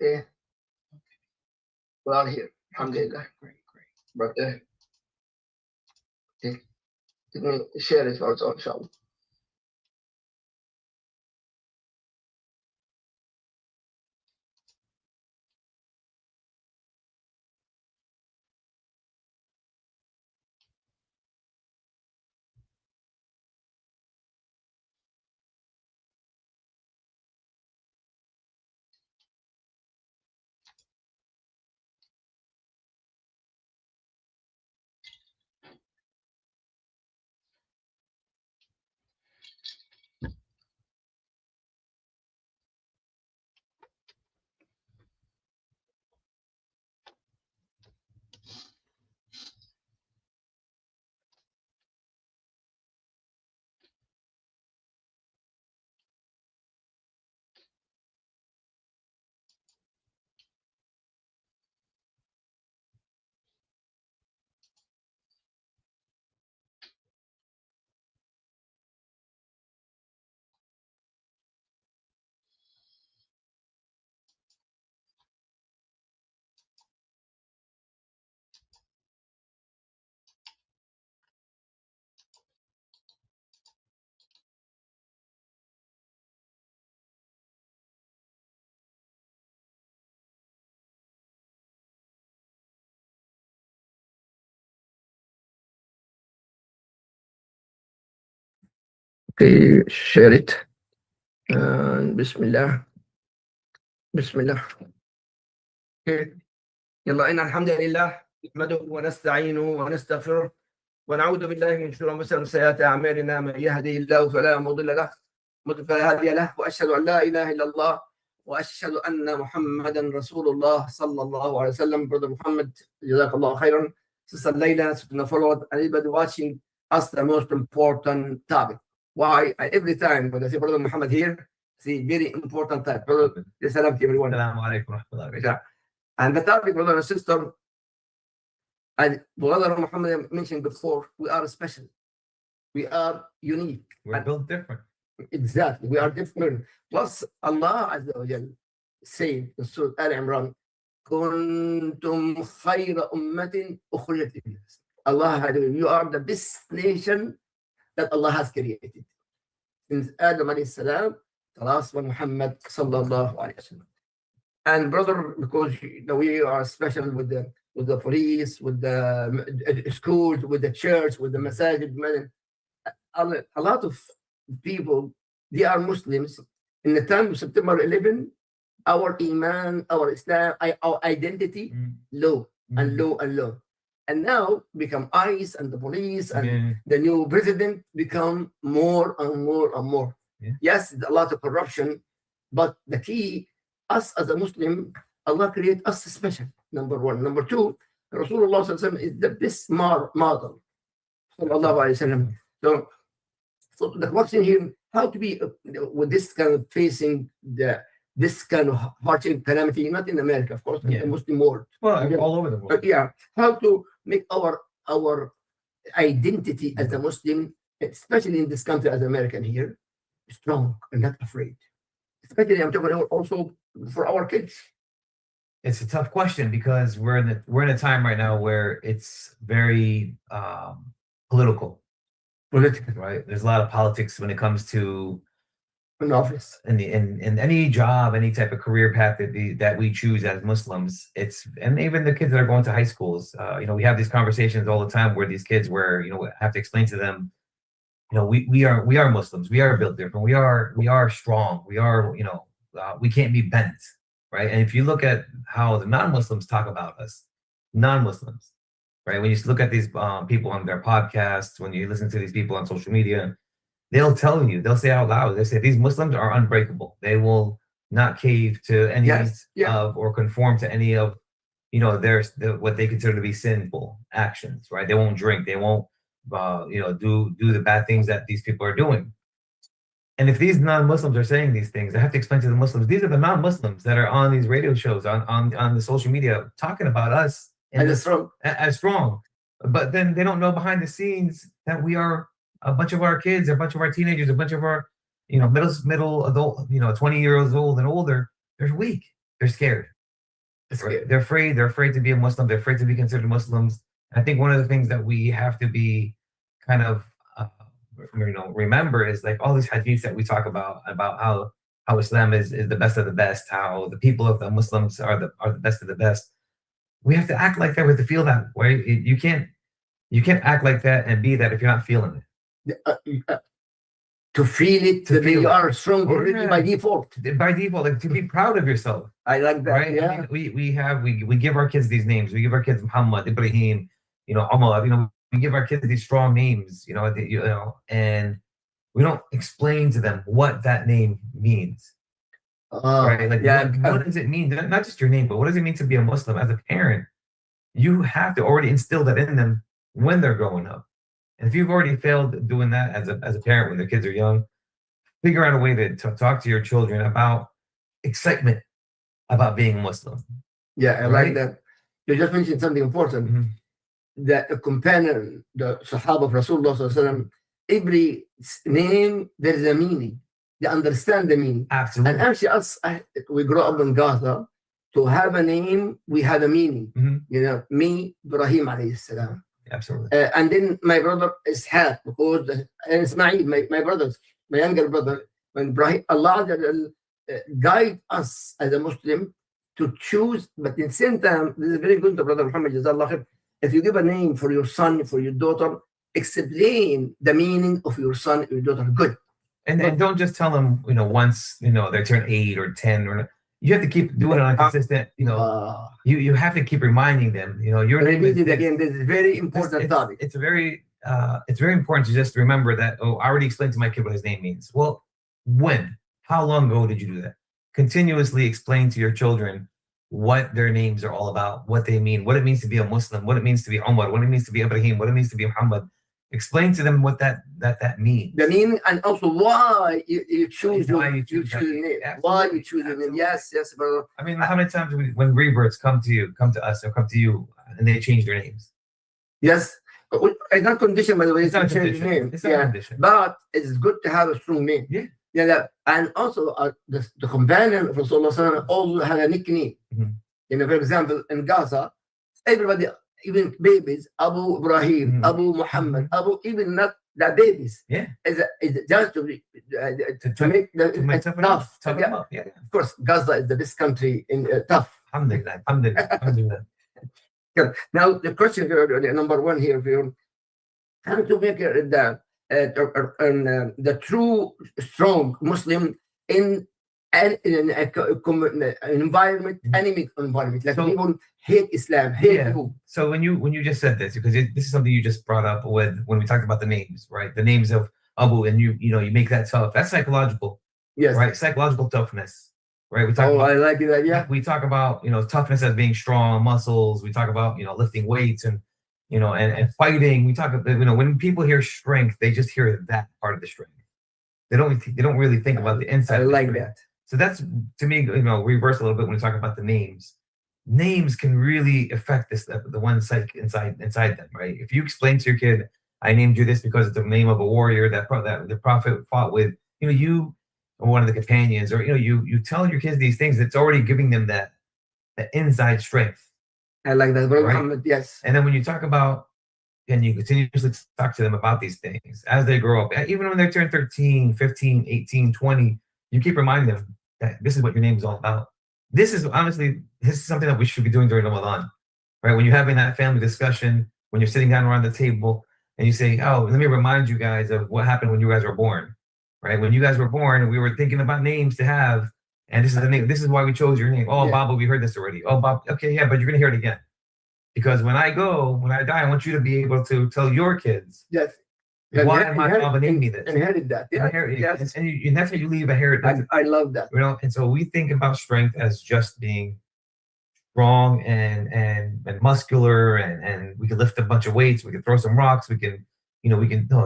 Yeah, we are here. Alhamdulillah. Great. But yeah, let me share it also, inshallah. Okay, share it. Bismillah. Bismillah. Okay. يلا إن الحمد لله نحمده ونستعينه ونستغفره ونعوذ بالله من شرور أنفسنا وسيئات أعمالنا من يهده الله فلا مضل له ومن فلا هادي له وأشهد أن لا إله إلا الله وأشهد أن محمدا رسول الله صلى الله عليه وسلم. Brother Muhammad, Jazakallah khairan. Sister Layla, Sunnahfollowers, anybody watching, ask the most important topic. Why? Every time when I see Brother Muhammad here, see very important topic. Brother, salam to everyone. Assalamu alaikum wa rahmatullahi wa barakatuh. And the topic, brother and sister, as Brother Muhammad mentioned before, we are special. We are unique. We're built different. Exactly. We are different. Plus, Allah Azza wa Jal said in Surah Al Imran, Kuntum khayra ummatin ukhrijat lin-nas. Allah had you are the best nation that Allah has created. Since Adam alayhi salam, the last one, Muhammad sallallahu alayhi wa sallam. And brother, because we are special with the police, with the schools, with the church, with the masajid, a lot of people, they are Muslims. In the time of September 11, our iman, our Islam, our identity, low and low and low. And now become ICE and the police and the new president become more and more and more. Yeah. Yes, a lot of corruption, but the key, us as a Muslim, Allah create us special, number one. Number two, Rasulullah sallallahu alaihi wasallam is the best model. Sallallahu alaihi wasallam. So the question here, how to be with this kind of facing this kind of hardship calamity, not in America, of course, in the Muslim world. Well, all over the world. Yeah, how to make our identity as a Muslim, especially in this country as American here, strong and not afraid. Especially, I'm talking about also for our kids. It's a tough question because we're in a time right now where it's very political, right? There's a lot of politics when it comes to in office, in any job, any type of career path that we choose as Muslims. And even the kids that are going to high schools. We have these conversations all the time where these kids, where we have to explain to them, we are Muslims. We are built different. We are strong. We are we can't be bent, right? And if you look at how the non-Muslims talk about us, non-Muslims, right? When you look at these people on their podcasts, when you listen to these people on social media, they'll say out loud, they say these Muslims are unbreakable. They will not cave to any of or conform to any of what they consider to be sinful actions, right? They won't drink. They won't do the bad things that these people are doing. And if these non-Muslims are saying these things, I have to explain to the Muslims, these are the non-Muslims that are on these radio shows, on the social media, talking about us as strong. But then they don't know behind the scenes that we are a bunch of our kids, a bunch of our teenagers, a bunch of our middle adult, 20 years old and older, they're weak. they're scared. It's Right? scary. They're afraid to be a Muslim. They're afraid to be considered Muslims. I think one of the things that we have to be kind of remember is like all these hadiths that we talk about how Islam is the best of the best, how the people of the Muslims are the best of the best. We have to act like that. We have to feel that way. You can't act like that and be that if you're not feeling it. To feel it, To that feel you it. are strong already Yeah. by default. By default, like to be proud of yourself. I like that. Right? Yeah. I mean, we give our kids these names. We give our kids Muhammad, Ibrahim, Omar. We give our kids these strong names. And we don't explain to them what that name means. Right? Like, yeah. what does it mean? Not just your name, but what does it mean to be a Muslim? As a parent, you have to already instill that in them when they're growing up. And if you've already failed doing that as a parent when their kids are young, figure out a way to talk to your children about excitement about being Muslim. Yeah, I Right? like that. You just mentioned something important. Mhm. That a companion, the Sahaba of Rasulullah Sallallahu Alaihi Wasallam, every name there is a meaning. They understand the meaning. Absolutely. And actually, we grew up in Gaza. To have a name, we have a meaning. Mhm. Me, Ibrahim alayhi salam. Absolutely. And then my brother Ishaq, because and Ismail, my brothers, my younger brother, when Ibrahim, Allah guide us as a Muslim to choose, but at the same time, this is very good to Brother Muhammad, Jazallah khair. If you give a name for your son, for your daughter, explain the meaning of your son, your daughter. Good. And don't just tell them, once, they turn 8 or 10 or you have to keep doing it on a consistent, you have to keep reminding them, your name Repeat is it again. This is very important topic. It's very important to just remember that, I already explained to my kid what his name means. Well, when? How long ago did you do that? Continuously explain to your children what their names are all about, what they mean, what it means to be a Muslim, what it means to be Umar, what it means to be Ibrahim, what it means to be Muhammad. Explain to them what that means. The meaning, and also why you choose Why your you choose that name. name. Why you choose your name. Yes, brother. I mean, how many times when reverts come to us or come to you and they change their names? Yes. It's not condition, by the way, It's not to change condition. your name. It's not condition. But it's good to have a strong name. Yeah. Yeah. And also, the companion of Rasulullah also had a nickname. Mhm. For example, in Gaza, everybody, even babies, Abu Ibrahim, Mhm. Abu Muhammad, even not the babies. Yeah. Is just to make tough tough. them up. Yeah. Of course, Gaza is the best country in tough. Alhamdulillah. Now the question number one here for you: how to make the true strong Muslim in an environment, enemy environment, like people hate Islam, hate you. So when you just said this, because this is something you just brought up when we talked about the names, right? The names of Abu, and you make that tough. That's psychological. Yes. Right. Psychological toughness. Right. I like that. Yeah. We talk about toughness as being strong muscles. We talk about lifting weights and and fighting. We talk about when people hear strength, they just hear that part of the strength. They don't really think about the inside. I like that. So that's, to me, reverse a little bit when we talk about the names. Names can really affect the one psyche inside them, right? If you explain to your kid, I named you this because it's the name of a warrior that the prophet fought with, you or one of the companions, or you tell your kids these things, it's already giving them that inside strength. I like that, Brother Right? Muhammad. Yes. And then when you talk about, and you continuously talk to them about these things as they grow up, even when they turn 13, 15, 18, 20, you keep reminding them that this is what your name is all about. This is something that we should be doing during Ramadan, right? When you're having that family discussion, when you're sitting down around the table and you say, oh, let me remind you guys of what happened when you guys were born, right? When you guys were born, we were thinking about names to have, and this is the name. This is why we chose your name. Oh, yeah. Baba, we heard this already. Oh, Bob, okay, yeah, but you're going to hear it again. Because when I die, I want you to be able to tell your kids. Yes. Why my Baba named me this? Inherit that. Yeah. Yes. And that's how you leave a heritage. I love that. And so we think about strength as just being strong and muscular, and we can lift a bunch of weights, we can throw some rocks,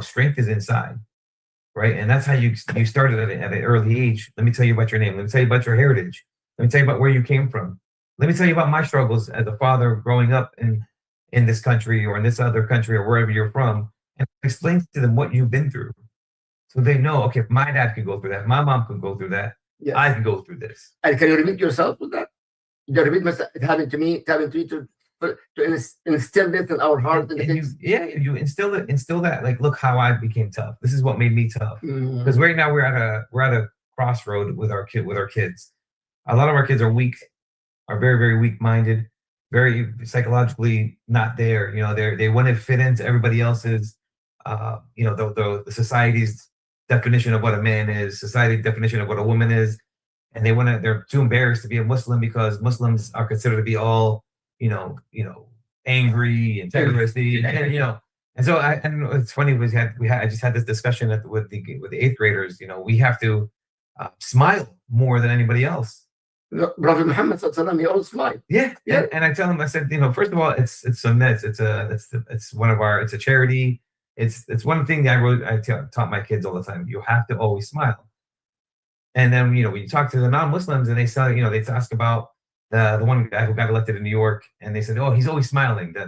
strength is inside, right? And that's how you started at an early age. Let me tell you about your name. Let me tell you about your heritage. Let me tell you about where you came from. Let me tell you about my struggles as a father growing up in this country or in this other country or wherever you're from, and explain to them what you've been through. So they know, okay, if my dad could go through that, my mom could go through that, yes, I can go through this. And can you repeat yourself with that? the repeat myself, it happened to me, it happened to you, to instill this in our heart. And you instill that, like, look how I became tough. This is what made me tough. Mm. Because right now we're at a crossroad with our kids. A lot of our kids are weak, are very, very weak-minded, very psychologically not there. You know, they want to fit into everybody else's, you know, the society's definition of what a man is, society's definition of what a woman is, and they're too embarrassed to be a Muslim because Muslims are considered to be all, you know, angry and terroristy, and you know. And so and it's funny, I just had this discussion with the 8th graders. You know, we have to smile more than anybody else. Prophet Muhammad, he always smiled. Yeah. And I tell him, I said, you know, first of all, it's Sunnah. It's one of our, it's a charity. It's one thing that I taught my kids all the time. You have to always smile. And then, you know, when you talk to the non-Muslims and they say, you know, they ask about the one guy who got elected in New York, and they said, oh, he's always smiling. The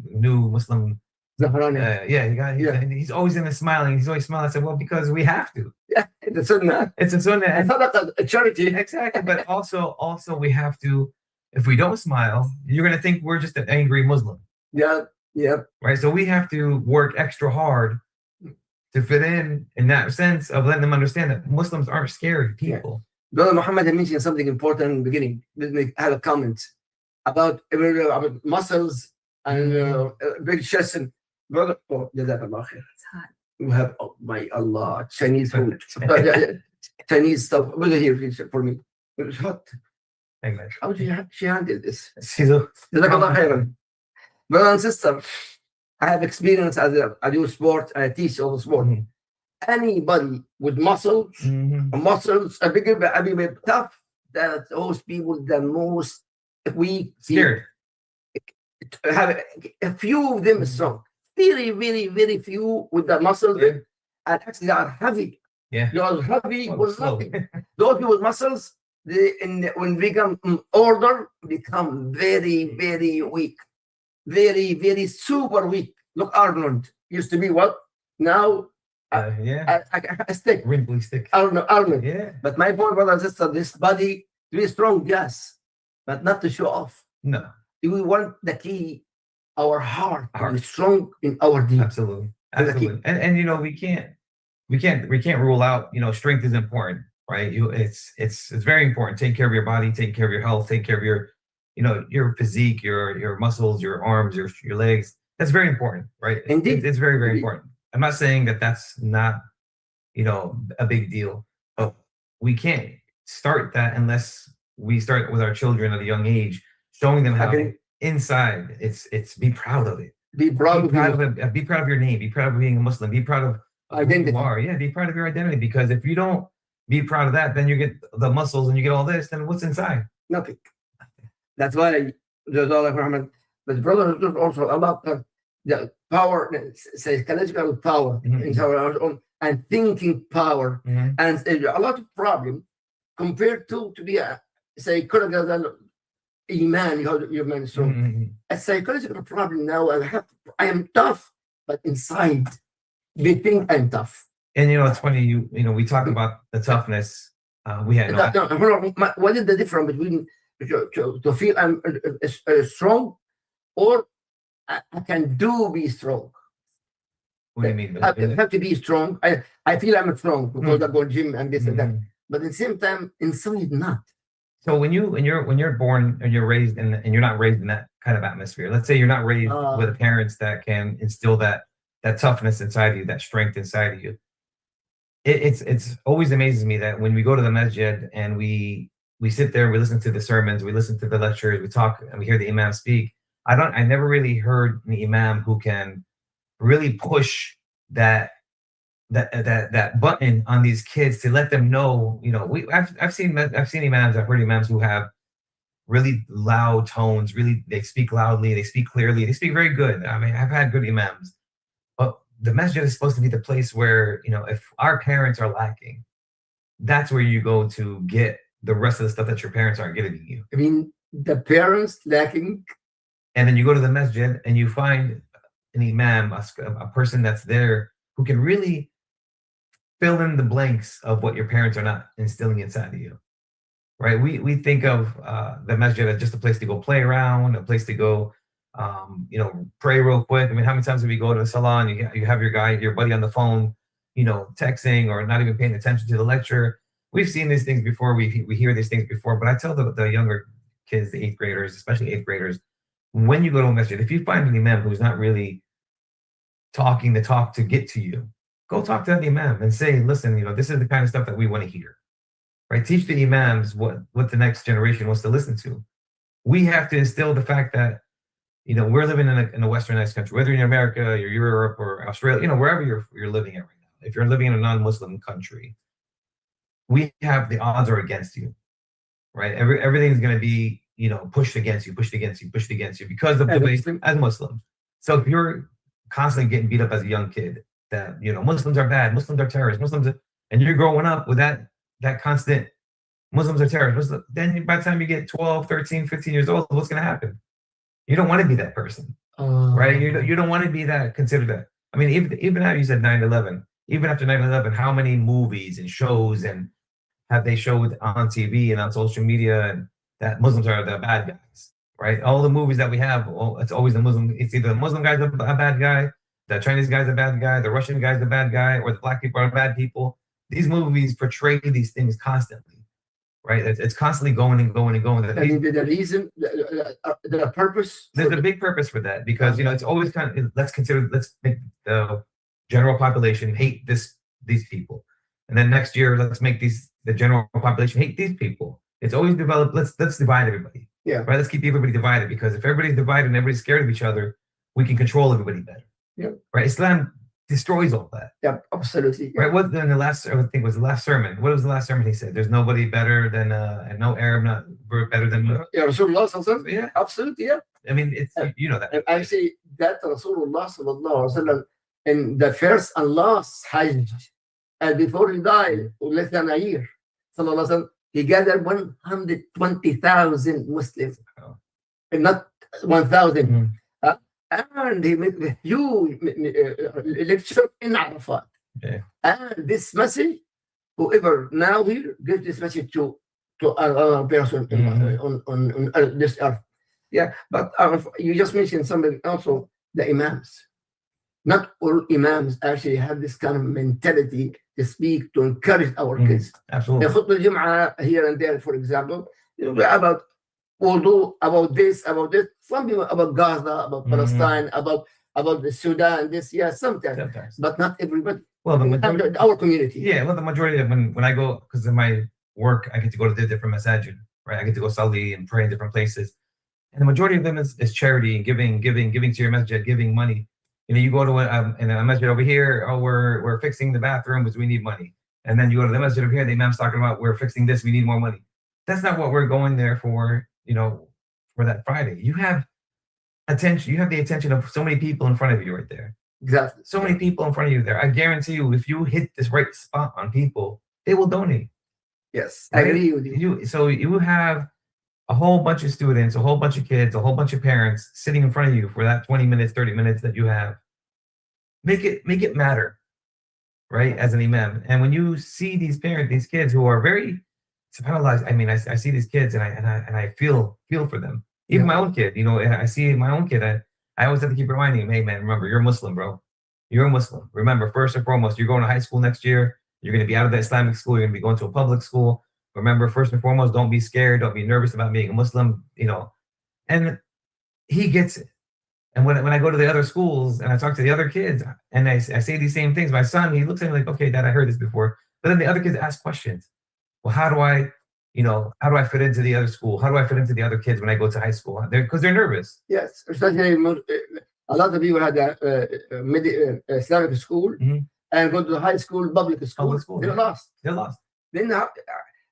new Muslim. He's always in the smiling. He's always smiling. I said, well, because we have to. Yeah, it's a Sunnah. It's a Sunnah. It's not a charity. Exactly. But also we have to, if we don't smile, you're going to think we're just an angry Muslim. Yeah. Right. So we have to work extra hard to fit in that sense of letting them understand that Muslims aren't scary people. Yeah. Brother Mohammed had mentioned something important in the beginning. Let me have a comment about muscles and big chest. And brother, Jazakallah khair. It's hot. We have, oh my Allah, Chinese food. Chinese stuff. Look here for me. It was hot. How did she handle this? Jazakallah khairan. Brother and sister, I have experience as I do sport and I teach all the sport. Mm-hmm. Anybody with muscles, muscles a bit tough, that those people the most weak, scared. Have a few of them strong. Very, very, very few with the muscles, and actually they are heavy. Yeah, they are heavy with nothing. Those people with muscles, when they become older, become very, very weak. Very, very super weak. Look, Arnold used to be what? Now, a stick. Wrinkly stick. Arnold. Yeah. But my point, brother and sister, this body, to be strong, yes, but not to show off. No. We want the key, our heart to be strong in our deed. Absolutely. And you know, we can't rule out, you know, strength is important, right? It's very important. Take care of your body, take care of your health, take care of your, you know, your physique, your muscles, your arms, your legs. That's very important, right? Indeed. It's very, very important. I'm not saying that that's not, you know, a big deal, but we can't start that unless we start with our children at a young age, showing them how inside it's be proud of it. Be proud of it. Be proud of your name. Be proud of being a Muslim. Be proud of identity. Who you are. Yeah, be proud of your identity. Because if you don't be proud of that, then you get the muscles and you get all this. Then what's inside? Nothing. That's why but brother is also about the power, psychological power, in our own, and thinking power, and a lot of problem compared to be a psychological iman. You mentioned a psychological problem now. I am tough, but inside they think I'm tough. And you know, it's funny. You know, we talk about the toughness. We had what is the difference between to feel I'm strong, or I can be strong? What do you mean? I have to be strong. I feel I'm strong because I go gym and this and that. But at the same time, inside not. So when you're born and you're raised and you're not raised in that kind of atmosphere. Let's say you're not raised with parents that can instill that toughness inside of you, that strength inside of you. It's always amazes me that when we go to the masjid and we sit there, we listen to the sermons, we listen to the lectures, we talk, and we hear the imam speak. I never really heard an imam who can really push that button on these kids to let them know, you know, I've seen imams, I've heard imams who have really loud tones, really, they speak loudly, they speak clearly, they speak very good. I mean, I've had good imams, but the masjid is supposed to be the place where, you know, if our parents are lacking, that's where you go to get the rest of the stuff that your parents aren't giving you. I mean, the parents lacking. And then you go to the masjid and you find an imam, a person that's there who can really fill in the blanks of what your parents are not instilling inside of you. right? We think of the masjid as just a place to go play around, a place to go, pray real quick. I mean, how many times do we go to a salon? You have your buddy on the phone, texting or not even paying attention to the lecture. We've seen these things before. We hear these things before. But I tell the younger kids, the 8th graders, especially 8th graders, when you go to a masjid, if you find an imam who's not really talking the talk to get to you, go talk to the imam and say, listen, this is the kind of stuff that we want to hear, right? Teach the imams what the next generation wants to listen to. We have to instill the fact that, we're living in a westernized country, whether you're in America or Europe or Australia, wherever you're living at right now. If you're living in a non-Muslim country, we have the odds are against you, right? Everything's going to be, pushed against you because of the base as Muslim. So if you're constantly getting beat up as a young kid, that Muslims are bad, Muslims are terrorists, and you're growing up with that constant Muslims are terrorists, then by the time you get 12, 13, 15 years old, what's going to happen? You don't want to be that person, right? You don't want to be that, considered that. I mean, even now you said 9/11, even after 9/11, how many movies and shows and have they showed on TV and on social media and that Muslims are the bad guys, right? All the movies that we have, it's always it's either the Muslim guy's a bad guy, the Chinese guy's a bad guy, the Russian guy's a bad guy, or the black people are bad people. These movies portray these things constantly, right? It's constantly going and going and going. The reason, the purpose. There's a big purpose for that because it's always let's make the general population hate these people, and then next year let's make the general population hate these people. It's always developed. Let's divide everybody. Yeah. Right. Let's keep everybody divided because if everybody's divided and everybody's scared of each other, we can control everybody better. Yeah. Right. Islam destroys all that. Yeah. Absolutely. Yeah. Right. What then the last sermon? What was the last sermon he said? There's nobody better than and no Arab not better than. Yeah. Rasulullah sallallahu alaihi wasallam. Yeah. Absolutely. Yeah. I mean, it's that. And actually, that Rasulullah sallallahu alaihi wasallam in the first and last Hajj, and before he died, less than a year, sallallahu alaihi wasallam, he gathered 120,000 Muslims, and not 1,000. And he made a huge lecture in Arafat. Okay. And this message, whoever now here, give this message to another person on this earth. Yeah, but you just mentioned something also, the imams. Not all imams actually have this kind of mentality to speak, to encourage our kids. Absolutely. The Khutbah al-Jum'ah here and there, for example, about wudu, about this, some people about Gaza, about Palestine, about the Sudan, this, sometimes, but not everybody. Well, our community. Yeah, well, the majority of when I go, because of my work, I get to go to the different masajid, right? I get to go sali and pray in different places. And the majority of them is charity and giving to your masjid, giving money. You go to a masjid over here, we're fixing the bathrooms, we need money. And then you go to the masjid over here, the imam's talking about we're fixing this, we need more money. That's not what we're going there for, for that Friday. You have attention, you have the attention of so many people in front of you right there. Exactly. So many people in front of you there. I guarantee you, if you hit this right spot on people, they will donate. Yes, I agree with you. So you have a whole bunch of students, a whole bunch of kids, a whole bunch of parents sitting in front of you for that 20 minutes, 30 minutes that you have. Make it matter, right? As an imam. And when you see these kids who are very subhanAllah, I mean, I see these kids and I feel for them. Even my own kid, I see my own kid. I always have to keep reminding him, hey man, remember, you're a Muslim, bro. You're a Muslim. Remember, first and foremost, you're going to high school next year. You're going to be out of the Islamic school. You're going to be going to a public school. Remember, first and foremost, don't be scared. Don't be nervous about being a Muslim, And he gets it. And when I go to the other schools and I talk to the other kids and I say these same things, my son, he looks at me like, okay, Dad, I heard this before. But then the other kids ask questions. Well, how do I fit into the other school? How do I fit into the other kids when I go to high school? Because they're nervous. Yes, especially a lot of people had a Islamic school and go to the high school, public school. They're lost. Then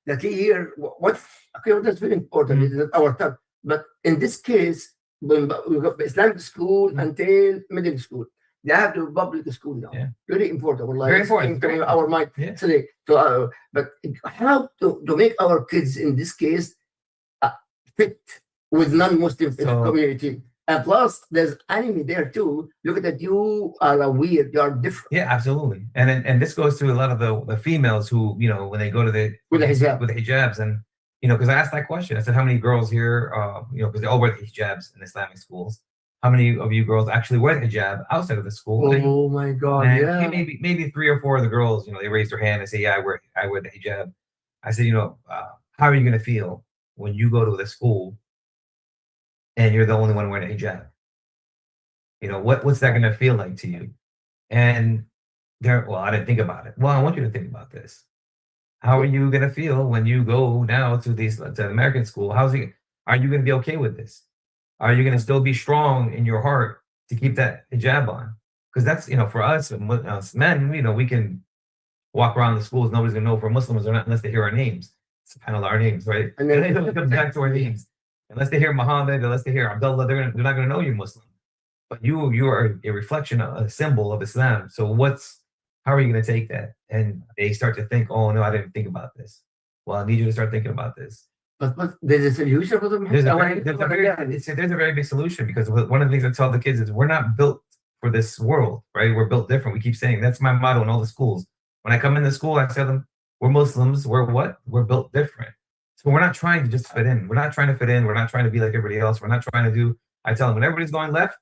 the key here, that's very important. It's our term. But in this case, when we got Islamic school until middle school, they have to public school now. Yeah. Very important. Very important. Our mind today. So, but how to make our kids in this case fit with non-Muslim community? And plus, there's enemy there too. Look at that, you are weird, you are different. Yeah, absolutely. And this goes to a lot of the females who, when they go to with the hijabs, and You know, because I asked that question. I said, how many girls here, you know, because they all wear the hijabs in Islamic schools. How many of you girls actually wear the hijab outside of the school? Oh my God! And Yeah. maybe 3 or 4 of the girls, you know, they raise their hand and say, yeah, I wear the hijab. I said, you know, how are you going to feel when you go to the school and you're the only one wearing a hijab? You know, what's that going to feel like to you? And well, I didn't think about it. Well, I want you to think about this. How are you going to feel when you go now to the American school? Are you going to be okay with this? Are you going to still be strong in your heart to keep that hijab on? Because that's, you know, for us men, you know, we can walk around the schools. Nobody's going to know if we're Muslims or not unless they hear our names. It's kind of our names, right? And then it comes back to our names. Unless they hear Mohammed, unless they hear Abdullah, they're not going to know you're Muslim. But you are a reflection, a symbol of Islam. So how are you going to take that? And they start to think, oh no, I didn't think about this. Well, I need you to start thinking about this. But there's a solution for them. There's a very big solution, because one of the things I tell the kids is we're not built for this world, right? We're built different. We keep saying that's my motto in all the schools. When I come into school, I tell them we're Muslims. We're what? We're built different. So we're not trying to just fit in. We're not trying to fit in. We're not trying to be like everybody else. We're not trying to do. I tell them when everybody's going left,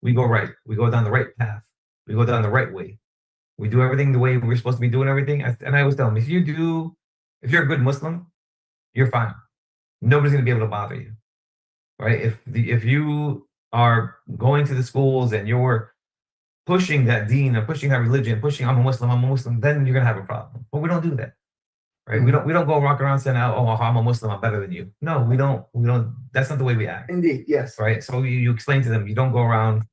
we go right. We go down the right path. We go down the right way. We do everything the way we're supposed to be doing everything. And I always tell them, if you're a good Muslim, you're fine. Nobody's going to be able to bother you, right? If you are going to the schools and you're pushing that deen and pushing that religion, pushing I'm a Muslim, then you're going to have a problem. But we don't do that, right? Mm-hmm. We don't go walk around saying, oh, I'm a Muslim, I'm better than you. No, we don't. That's not the way we act. Indeed, yes. Right. So you explain to them, you don't go around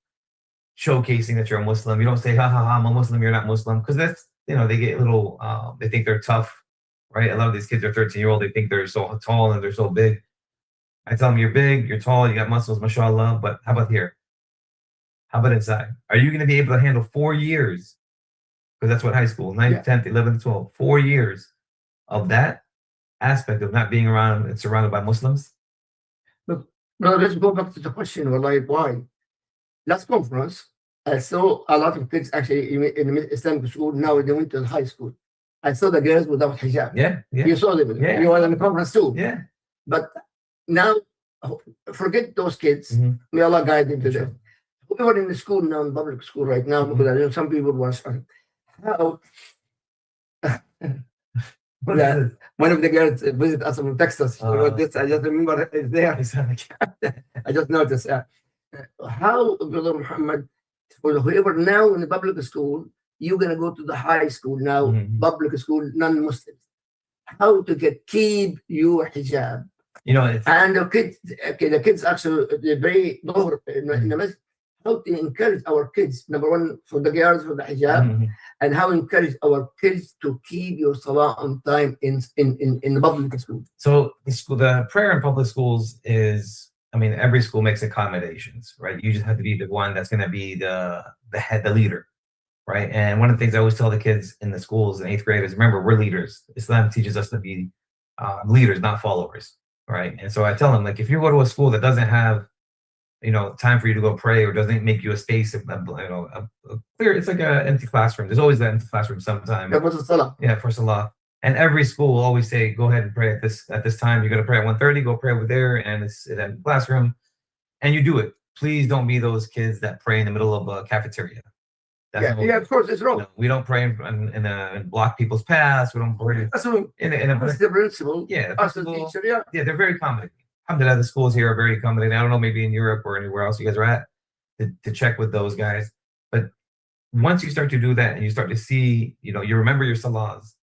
showcasing that you're a Muslim. You don't say, I'm a Muslim, you're not Muslim. Because that's, you know, they get a little, they think they're tough, right? A lot of these kids are 13-year-old. They think they're so tall and they're so big. I tell them, you're big, you're tall, you got muscles, mashallah. But how about here? How about inside? Are you going to be able to handle 4 years? Because that's what high school, 9th, 10th, 11th, 12th, 4 years of that aspect of not being around and surrounded by Muslims. But let's go back to the question, why? Last conference, I saw a lot of kids actually in the Islamic school. Now they went to high school. I saw the girls without hijab. Yeah. You saw them. Yeah. You were in the conference too. Yeah. But now, forget those kids. Mm-hmm. May Allah guide them to them. Whoever in the school now, in public school right now, because I know some people was how. One of the girls visit us from Texas. This I just remember it's there. I just noticed. How, Brother Muhammad, for whoever now in the public school, you're going to go to the high school now, public school, non-Muslims. How to keep your hijab? You know, and the kids actually, they pray in the masjid. How to encourage our kids, number one, for the girls, for the hijab, and how encourage our kids to keep your salah on time in the public school. So the prayer in public schools is, I mean, every school makes accommodations, right? You just have to be the one that's going to be the head, the leader, right? And one of the things I always tell the kids in the schools in 8th grade is, remember, we're leaders. Islam teaches us to be leaders, not followers, right? And so I tell them, like, if you go to a school that doesn't have, you know, time for you to go pray, or doesn't make you a space, clear, it's like an empty classroom. There's always that empty classroom sometime. Yeah, for salah. Yeah, for salah. And every school will always say, go ahead and pray at this time. You're going to pray at 1:30, go pray over there, and it's in the classroom. And you do it. Please don't be those kids that pray in the middle of a cafeteria. Of course, it's wrong. We don't pray and block people's paths. We don't pray. That's the principle. Yeah, yeah, they're very accommodating. Alhamdulillah, the schools here are very accommodating. I don't know, maybe in Europe or anywhere else you guys are at, to check with those guys. But once you start to do that and you start to see, you know, you remember your salahs.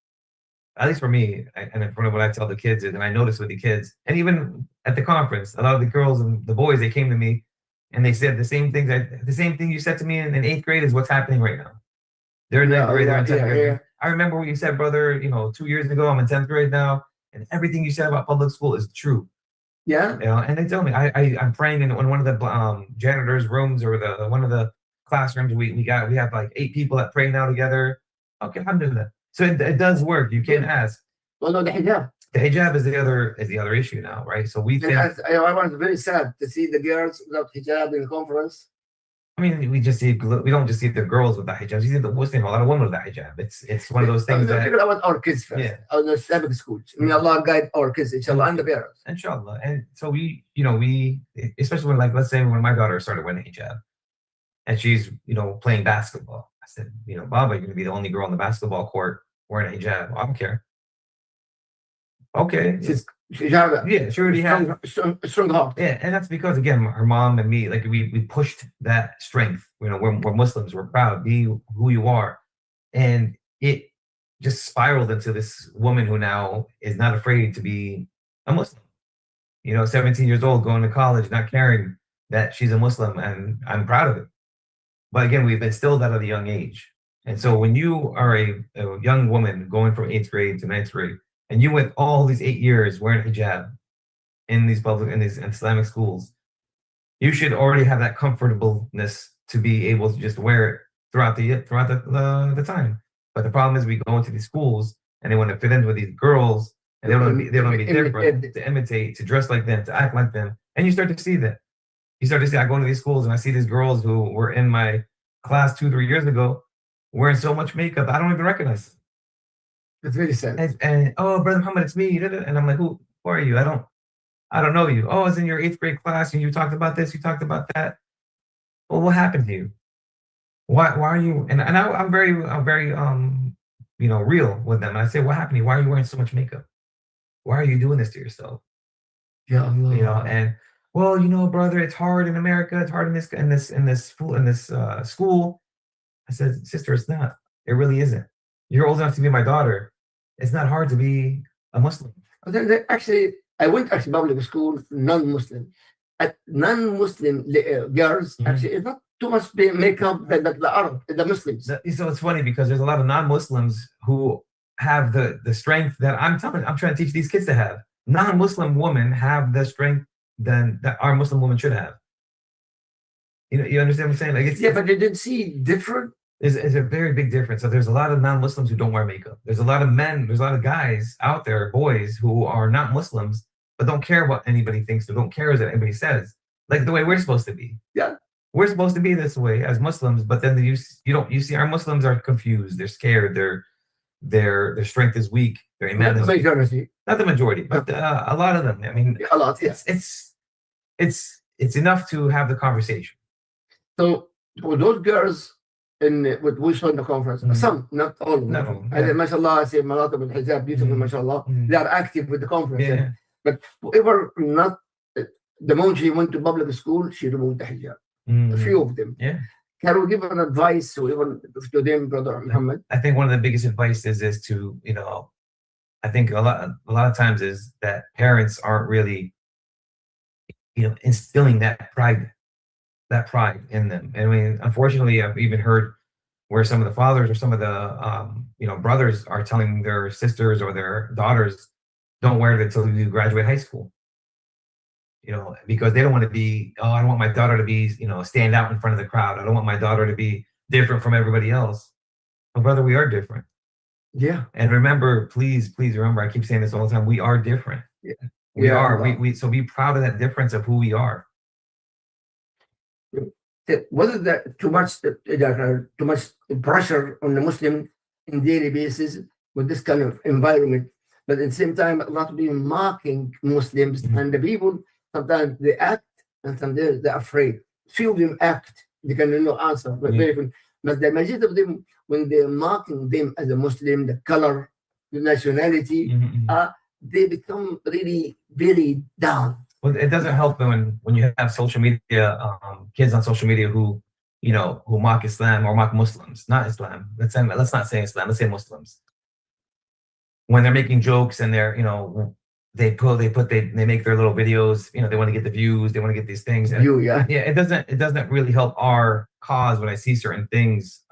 At least for me, and from what I tell the kids is, and I notice with the kids, and even at the conference, a lot of the girls and the boys, they came to me and they said the same thing you said to me in 8th grade is what's happening right now. They're in 9th grade, they're in 10th grade. Yeah. I remember what you said, brother, you know, 2 years ago, I'm in 10th grade now, and everything you said about public school is true. Yeah. You know, and they tell me, I'm praying in one of the janitor's rooms or one of the classrooms. We have like 8 people that pray now together. Okay, alhamdulillah. So it does work. You can ask. Well, no, the hijab. The hijab is the other issue now, right? So I was very sad to see the girls without hijab in the conference. I mean, we don't just see the girls with the hijabs. You see a lot of women with the hijab. It's one of those things that. Think about our kids first. Yeah. Our Islamic schools. May Allah guide our kids, inshallah, and the parents. Inshallah. And so we, especially when, like, let's say when my daughter started wearing hijab and she's, playing basketball. I said, Baba, you're going to be the only girl on the basketball court wearing a hijab. I don't care. Okay. She already had strong heart. Yeah, and that's because, again, her mom and me, like, we pushed that strength. We're Muslims. We're proud. Be who you are. And it just spiraled into this woman who now is not afraid to be a Muslim. 17 years old, going to college, not caring that she's a Muslim, and I'm proud of it. But again, we've instilled that at a young age. And so when you are a young woman going from 8th grade to 9th grade, and you went all these 8 years wearing hijab in these Islamic schools, you should already have that comfortableness to be able to just wear it throughout the time. But the problem is we go into these schools and they want to fit in with these girls, and they don't want to be different, to imitate, to dress like them, to act like them. And you start to see that. I go into these schools and I see these girls who were in my class 2-3 years ago wearing so much makeup, I don't even recognize them. It's very sad. And oh, Brother Muhammad, it's me. And I'm like, who are you? I don't know you. Oh, I was in your 8th grade class and you talked about this, you talked about that. Well, what happened to you? Why are you? And I'm very real with them. And I say, what happened to you? Why are you wearing so much makeup? Why are you doing this to yourself? Yeah, Allah. And well, brother, it's hard in America. It's hard in this school. I said, sister, it's not. It really isn't. You're old enough to be my daughter. It's not hard to be a Muslim. Actually, I went to public school, non-Muslim. Non-Muslim girls, actually, it's not too much makeup than the Arab, the Muslims. So it's funny because there's a lot of non-Muslims who have the strength that I'm trying to teach these kids to have. Non-Muslim women have the strength that our Muslim women should have. You understand what I'm saying? Like, but they didn't see different. Is a very big difference. So there's a lot of non-Muslims who don't wear makeup. There's a lot of men, there's a lot of guys out there, boys, who are not Muslims, but don't care what anybody thinks, or don't care what anybody says. Like the way we're supposed to be. Yeah. We're supposed to be this way as Muslims, but then you see our Muslims are confused, they're scared, their strength is weak, their iman is weak. Not the majority, but a lot of them. I mean, a lot, yeah. It's enough to have the conversation. So for those girls what we saw in the conference, some, not all of them. No, and mashallah, I say Malatab al Hijab, beautiful, mashallah. They are active with the conference. Yeah. But whoever not, the moment she went to public school, she removed the hijab. A few of them. Yeah. Can we give an advice to them, Brother Muhammad? I think one of the biggest advices is to, I think a lot of times is that parents aren't really, instilling that pride in them. And I mean, unfortunately, I've even heard where some of the fathers or some of the brothers are telling their sisters or their daughters, don't wear it until you graduate high school. Because they don't want to be, I don't want my daughter to be, stand out in front of the crowd. I don't want my daughter to be different from everybody else. Well, brother, we are different. Yeah. And remember, please remember, I keep saying this all the time, we are different. Yeah. We are. So be proud of that difference of who we are. Whether that too much pressure on the Muslim in daily basis with this kind of environment, but at the same time, a lot of people mocking Muslims, and the people sometimes they act and sometimes they're afraid. Few of them act, they can answer, but but the majority of them, when they're mocking them as a Muslim, the color, the nationality, they become really very down. Well, it doesn't help when you have social media, kids on social media who mock Islam or mock Muslims, not Islam. Let's not say Islam. Let's say Muslims. When they're making jokes and they're, they make their little videos. They want to get the views. They want to get these things. And it doesn't really help our cause when I see certain things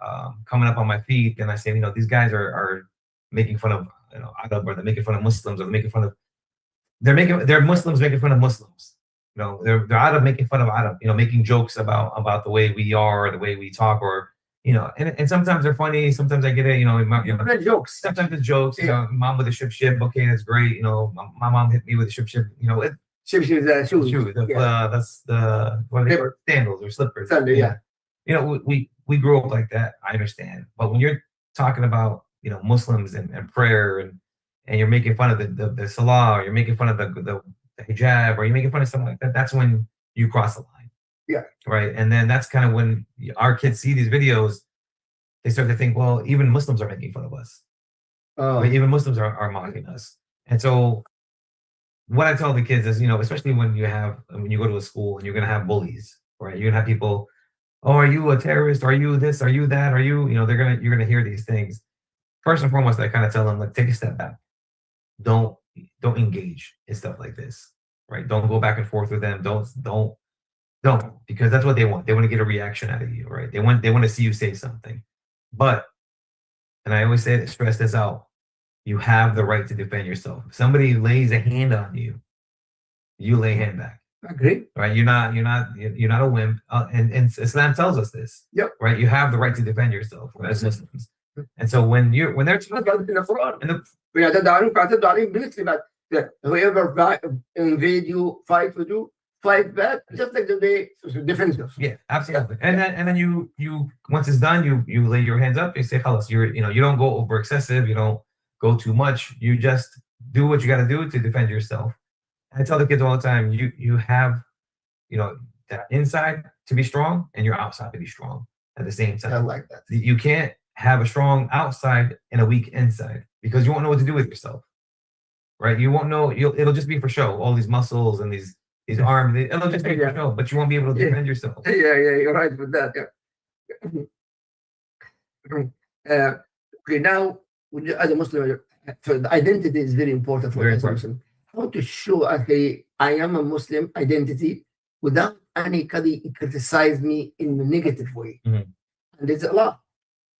coming up on my feed, and I say, these guys are making fun of Arab, or they're making fun of Muslims, or they're making fun of. They're Muslims making fun of Muslims. They're Arab making fun of Arab. Making jokes about the way we are, or the way we talk, or and sometimes they're funny. Sometimes I get it. Jokes. Sometimes it's jokes. Mom with a ship. Okay, that's great. My mom hit me with a ship. Shoes. Shoes. That's the sandals or slippers. Sunday, yeah. you know, we grew up like that. I understand, but when you're talking about, you know, Muslims and prayer and you're making fun of the salah, or you're making fun of the hijab, or you're making fun of something like that, that's when you cross the line. Yeah. Right. And then that's kind of when our kids see these videos, they start to think, well, even Muslims are making fun of us. Right? Even Muslims are mocking us. And so what I tell the kids is, you know, especially when you go to a school and you're going to have bullies, right? You're going to have people, oh, are you a terrorist? Are you this? Are you that? Are you, you know, you're going to hear these things. First and foremost, I kind of tell them, like, take a step back. Don't engage in stuff like this, right? Don't go back and forth with them. Don't, because that's what they want. They want to get a reaction out of you, right? They want to see you say something. But, and I always stress this out, you have the right to defend yourself. If somebody lays a hand on you, you lay hand back. Agree. Right? You're not a wimp. And Islam tells us this. Yep. Right? You have the right to defend yourself as Muslims. And so when they're talking about in the Quran, whoever invade you, fight with you, fight back, just like the way defend yourself. Yeah, absolutely. And then you once it's done, you lay your hands up. You say, "Khalas," you don't go over excessive. You don't go too much. You just do what you got to do to defend yourself. I tell the kids all the time, you have, you know, that inside to be strong and your outside to be strong at the same time. I like that. You can't have a strong outside and a weak inside, because you won't know what to do with yourself, right? You won't know. It'll just be for show. All these muscles and these arms, it'll just be for show, but you won't be able to defend yourself. Yeah, you're right with that. Yeah. Okay, now as a Muslim, so the identity is very important for us as a Muslim. How to show, okay, I am a Muslim identity without anybody criticize me in a negative way. Mm-hmm. And it's a lot.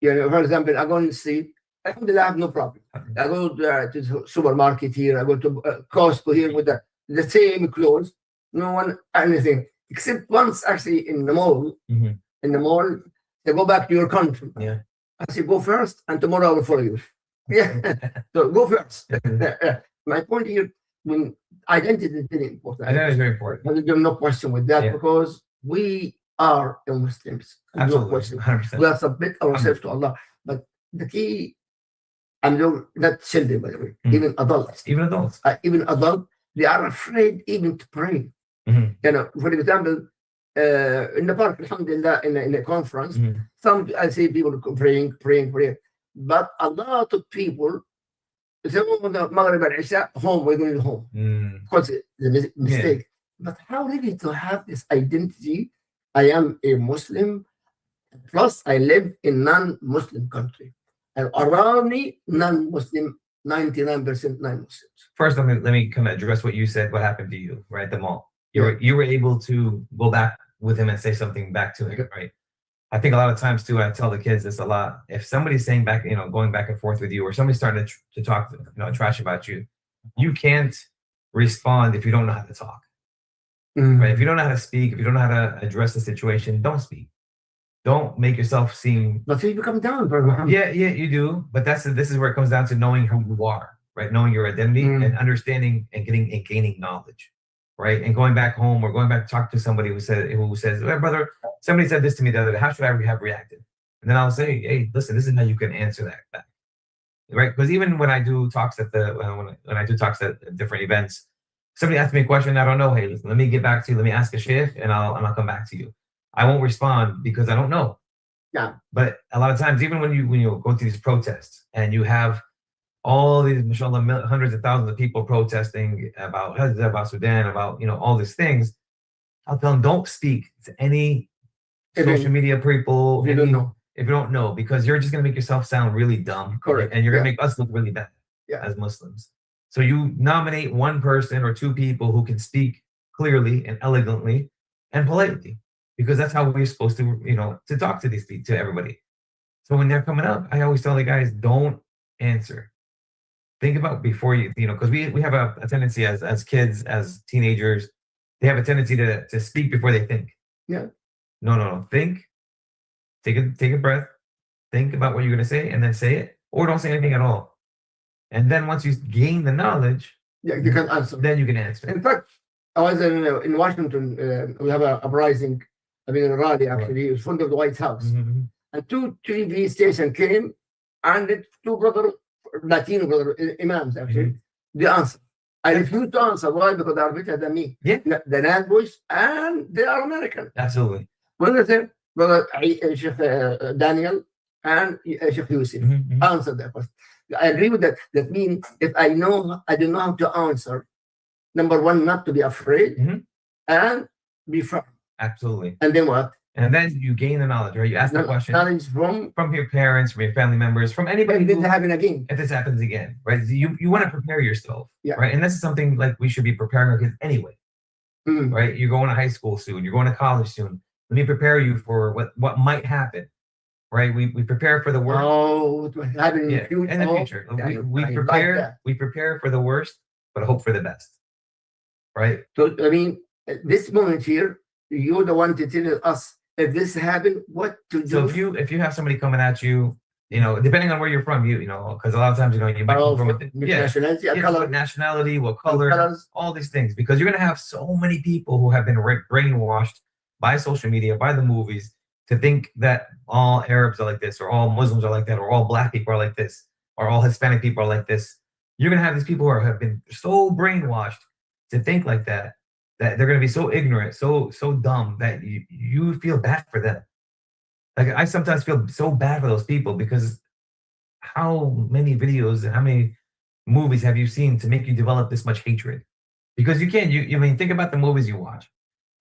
You know, for example, I go on the street, alhamdulillah, I have no problem. I go to the supermarket here, I go to Costco here with the same clothes, no one, anything, except once actually in the mall. Mm-hmm. In the mall, they go back to your country. Yeah. I say, go first, and tomorrow I will follow you. Yeah, so go first. My point here, when identity is very important. Identity is very important. There's no question with that, because we are Muslims. Absolutely. No question. 100%. We are submit ourselves to Allah. But the key, and not children, by the way, even adults. Even adults. Even adults, they are afraid even to pray. Mm-hmm. You know, for example, in the park, alhamdulillah, in a conference, I see people praying. But a lot of people, they want the Maghrib and Isha, home, we're going home. Because it's a mistake. Yeah. But how really to have this identity? I am a Muslim, plus I live in non-Muslim country. And around me, non-Muslim, 99% non-Muslims. First, let me kind of address what you said, what happened to you, right, at the mall. You were able to go back with him and say something back to him, right? I think a lot of times too, I tell the kids this a lot. If somebody's saying back, going back and forth with you, or somebody's starting to talk, trash about you, you can't respond if you don't know how to talk. Right? If you don't know how to speak, if you don't know how to address the situation, don't speak. Don't make yourself seem. But you become down, bro. Yeah, you do. But this is where it comes down to knowing who you are, right? Knowing your identity and understanding and gaining knowledge. Right, and going back home or going back to talk to somebody who says, hey, brother, somebody said this to me the other day. How should I have reacted? And then I'll say, hey, listen, this is how you can answer that back, right? Because even when I do talks at when I do talks at different events, somebody asks me a question I don't know. Hey, listen, let me get back to you. Let me ask a sheikh, and I'll come back to you. I won't respond because I don't know. Yeah. But a lot of times, even when you go to these protests and you have all these, mashallah, hundreds of thousands of people protesting about Sudan, about all these things, I'll tell them, don't speak to any social media people if you don't know, because you're just going to make yourself sound really dumb. Correct. And you're going to make us look really bad as Muslims. So you nominate one person or two people who can speak clearly and elegantly and politely, because that's how we're supposed to, to talk to these people, to everybody. So when they're coming up, I always tell the guys, don't answer. Think about before because we have a tendency as kids, as teenagers, they have a tendency to speak before they think. Yeah. No. Think. Take a breath. Think about what you're going to say, and then say it, or don't say anything at all. And then once you gain the knowledge, you can answer. Then you can answer. In fact, I was in Washington. We have a uprising I mean, Raleigh, actually, in front of the White House. Mhm. And two TV stations came, and the two Latino brother imams, actually, they answer. I refuse to answer. Why? Because they are better than me. Yeah. The language, and they are American. Absolutely. When I say, brother Sheikh Daniel and Sheikh Yusuf answer that question. I agree with that. That means if I do know how to answer, number one, not to be afraid and be firm. Absolutely. And then what? And then you gain the knowledge, right? You ask the question. Knowledge from your parents, from your family members, from anybody. If this happens again. If this happens again, right? You want to prepare yourself, yeah. Right? And this is something like we should be preparing our kids anyway, right? You're going to high school soon. You're going to college soon. Let me prepare you for what might happen, right? We prepare for the worst. Oh, what will happen in the future. We prepare for the worst, but hope for the best, right? So I mean, this moment here, you're the one to tell us if this happened, what to do. So if you have somebody coming at you, depending on where you're from, you know, because a lot of times you might be from nationality, what color, all these things, because you're gonna have so many people who have been brainwashed by social media, by the movies, to think that all Arabs are like this, or all Muslims are like that, or all Black people are like this, or all Hispanic people are like this. You're gonna have these people who have been so brainwashed to think like that they're going to be so ignorant, so dumb that you feel bad for them. Like I sometimes feel so bad for those people, because how many videos and how many movies have you seen to make you develop this much hatred? Because you can't. I mean, think about the movies you watch,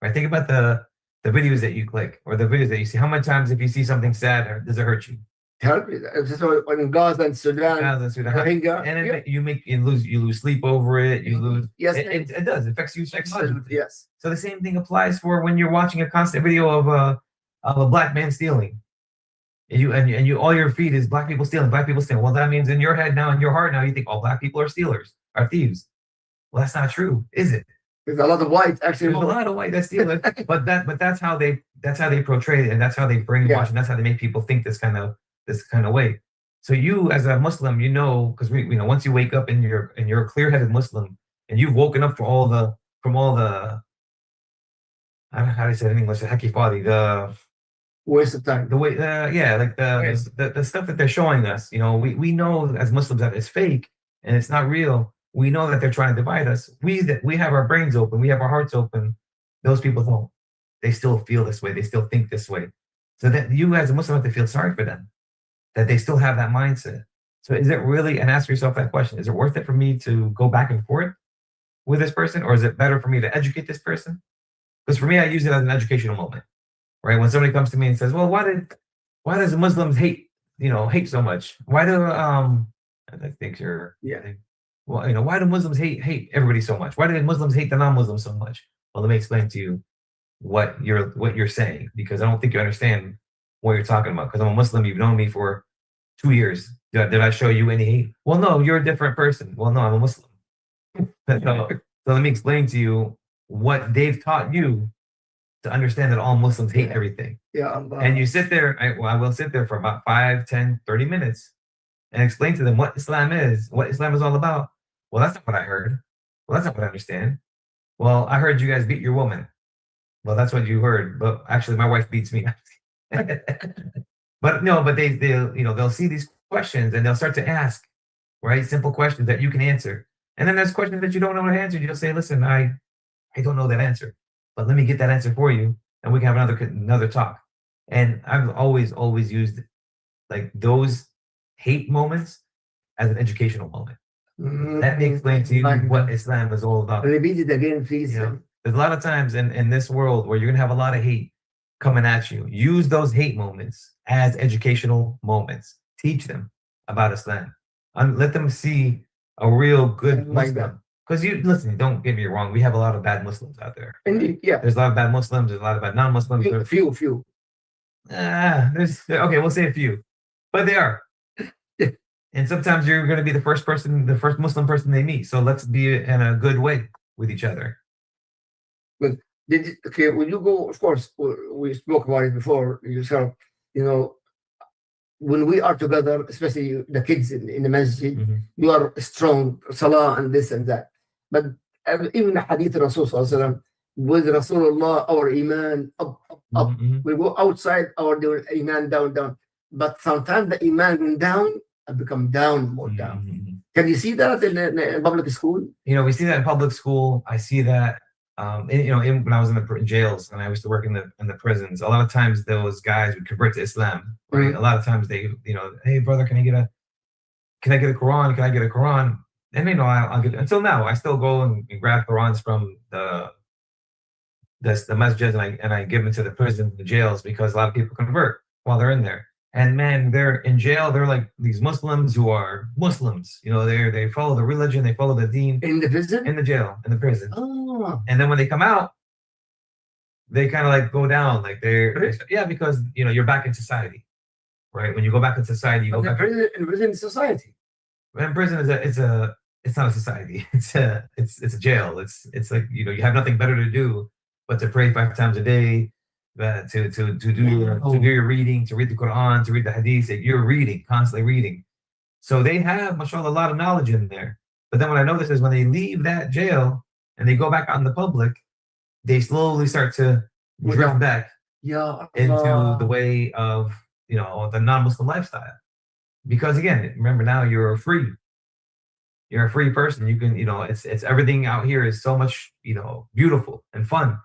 right? Think about the videos that you click, or the videos that you see. How many times, if you see something sad, does it hurt you? So in Gaza and Sudan, and you lose sleep over it. You lose. Yes, it does. It affects you psychologically. Yes. So the same thing applies for when you're watching a constant video of a Black man stealing, and you all your feed is Black people stealing, Black people stealing. Well, that means in your head now, in your heart now, you think all Black people are stealers, are thieves. Well, that's not true, is it? There's a lot of whites actually. There's a lot of white that steal it, but that's how they portray it, and that's how they brainwash, and that's how they make people think this kind of way. So you, as a Muslim, because once you wake up and you're a clear-headed Muslim, and you've woken up from all the I don't know how to say it in English, the hakifati, the waste of time, the way, like the stuff that they're showing us. We know as Muslims that it's fake and it's not real. We know that they're trying to divide us. We have our brains open, we have our hearts open. Those people don't. They still feel this way. They still think this way. So that you, as a Muslim, have to feel sorry for them, that they still have that mindset. So is it really, and ask yourself that question, is it worth it for me to go back and forth with this person, or is it better for me to educate this person? Because for me, I use it as an educational moment, right? When somebody comes to me and says, well, why does Muslims hate so much? Why do, I think you're, well, why do Muslims hate everybody so much? Why do Muslims hate the non-Muslims so much? Well, let me explain to you what you're saying, because I don't think you understand what you're talking about. Because I'm a Muslim, you've known me for 2 years. Did I show you any hate? Well, no, you're a different person. Well, no, I'm a Muslim. So let me explain to you what they've taught you to understand that all Muslims hate everything. Yeah. And you sit there, I will sit there for about 5, 10, 30 minutes and explain to them what Islam is all about. Well, that's not what I heard. Well, that's not what I understand. Well, I heard you guys beat your woman. Well, that's what you heard. But actually, my wife beats me. But they'll see these questions and they'll start to ask, right? Simple questions that you can answer. And then there's questions that you don't know how to answer. You'll say, listen, I don't know that answer, but let me get that answer for you, and we can have another talk. And I've always used like those hate moments as an educational moment. Let me explain to you what Islam is all about. Repeat it again, please. There's a lot of times in this world where you're gonna have a lot of hate coming at you. Use those hate moments as educational moments. Teach them about Islam. Let them see a real good Muslim. Because listen, don't get me wrong, we have a lot of bad Muslims out there. Indeed, yeah. There's a lot of bad Muslims, there's a lot of bad non-Muslims. Few. We'll say a few. But they are. And sometimes you're going to be the first Muslim person they meet. So let's be in a good way with each other. But when you go, of course, we spoke about it before yourself, when we are together, especially the kids in the masjid, you are strong, salah and this and that. But even the hadith of Rasul, with Rasulullah, our iman up, up, up. Mhm. We go outside, our iman down, down. But sometimes the iman went down and become down, more down. Mhm. Can you see that in public school? You know, we see that in public school. I see that, when I was in the jails and I used to work in the prisons. A lot of times those guys would convert to Islam, right? Mhm. A lot of times they, hey brother, can I get a Quran? Can I get a Quran? And I'll get, until now, I still go and grab Qurans from the masjids and I give them to the prison, the jails, because a lot of people convert while they're in there. And man, they're in jail. They're like these Muslims who are Muslims. They follow the religion, they follow the deen. In the prison? In the jail, in the prison. Oh. And then when they come out, they kind of like go down, like because you're back in society, right? When you go back in society, you go back. In prison society. In prison it's not a society. It's a jail. It's like you have nothing better to do but to pray 5 times a day, to do your reading, to read the Quran, to read the Hadith. You're reading, constantly reading. So they have, mashallah, a lot of knowledge in there. But then what I notice is when they leave that jail and they go back out in the public, they slowly start to drift back into the way of the non-Muslim lifestyle. Because again, remember, now you're free. You're a free person. You can, it's everything out here is so much, beautiful and fun,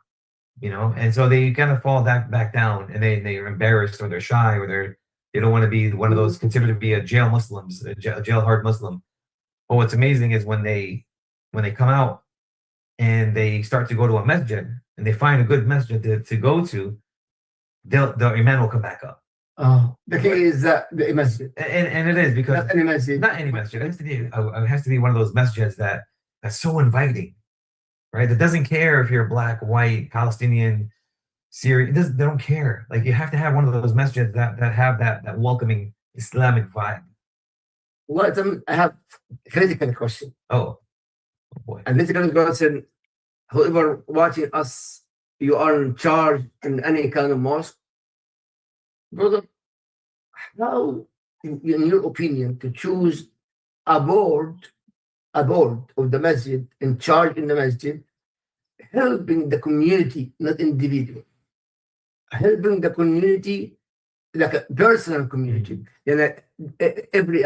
and so they kind of fall back down, and they're embarrassed, or they're shy, or they don't want to be one of those considered to be a jail Muslims, a jail hard Muslim. But what's amazing is when they come out and they start to go to a masjid and they find a good masjid to go to, the iman will come back up. Oh, the key is the masjid. And it is, because not any masjid. Not any masjid. It has to be one of those masjids that's so inviting, right? That doesn't care if you're black, white, Palestinian, Syrian. They don't care. Like, you have to have one of those masjids that have that welcoming Islamic vibe. Well, I have a critical question. Oh boy. And this critical question, whoever watching us, you are in charge in any kind of mosque, brother, how, in your opinion, to choose a board of the masjid, in charge in the masjid, helping the community, not individual, helping the community, like a personal community, every,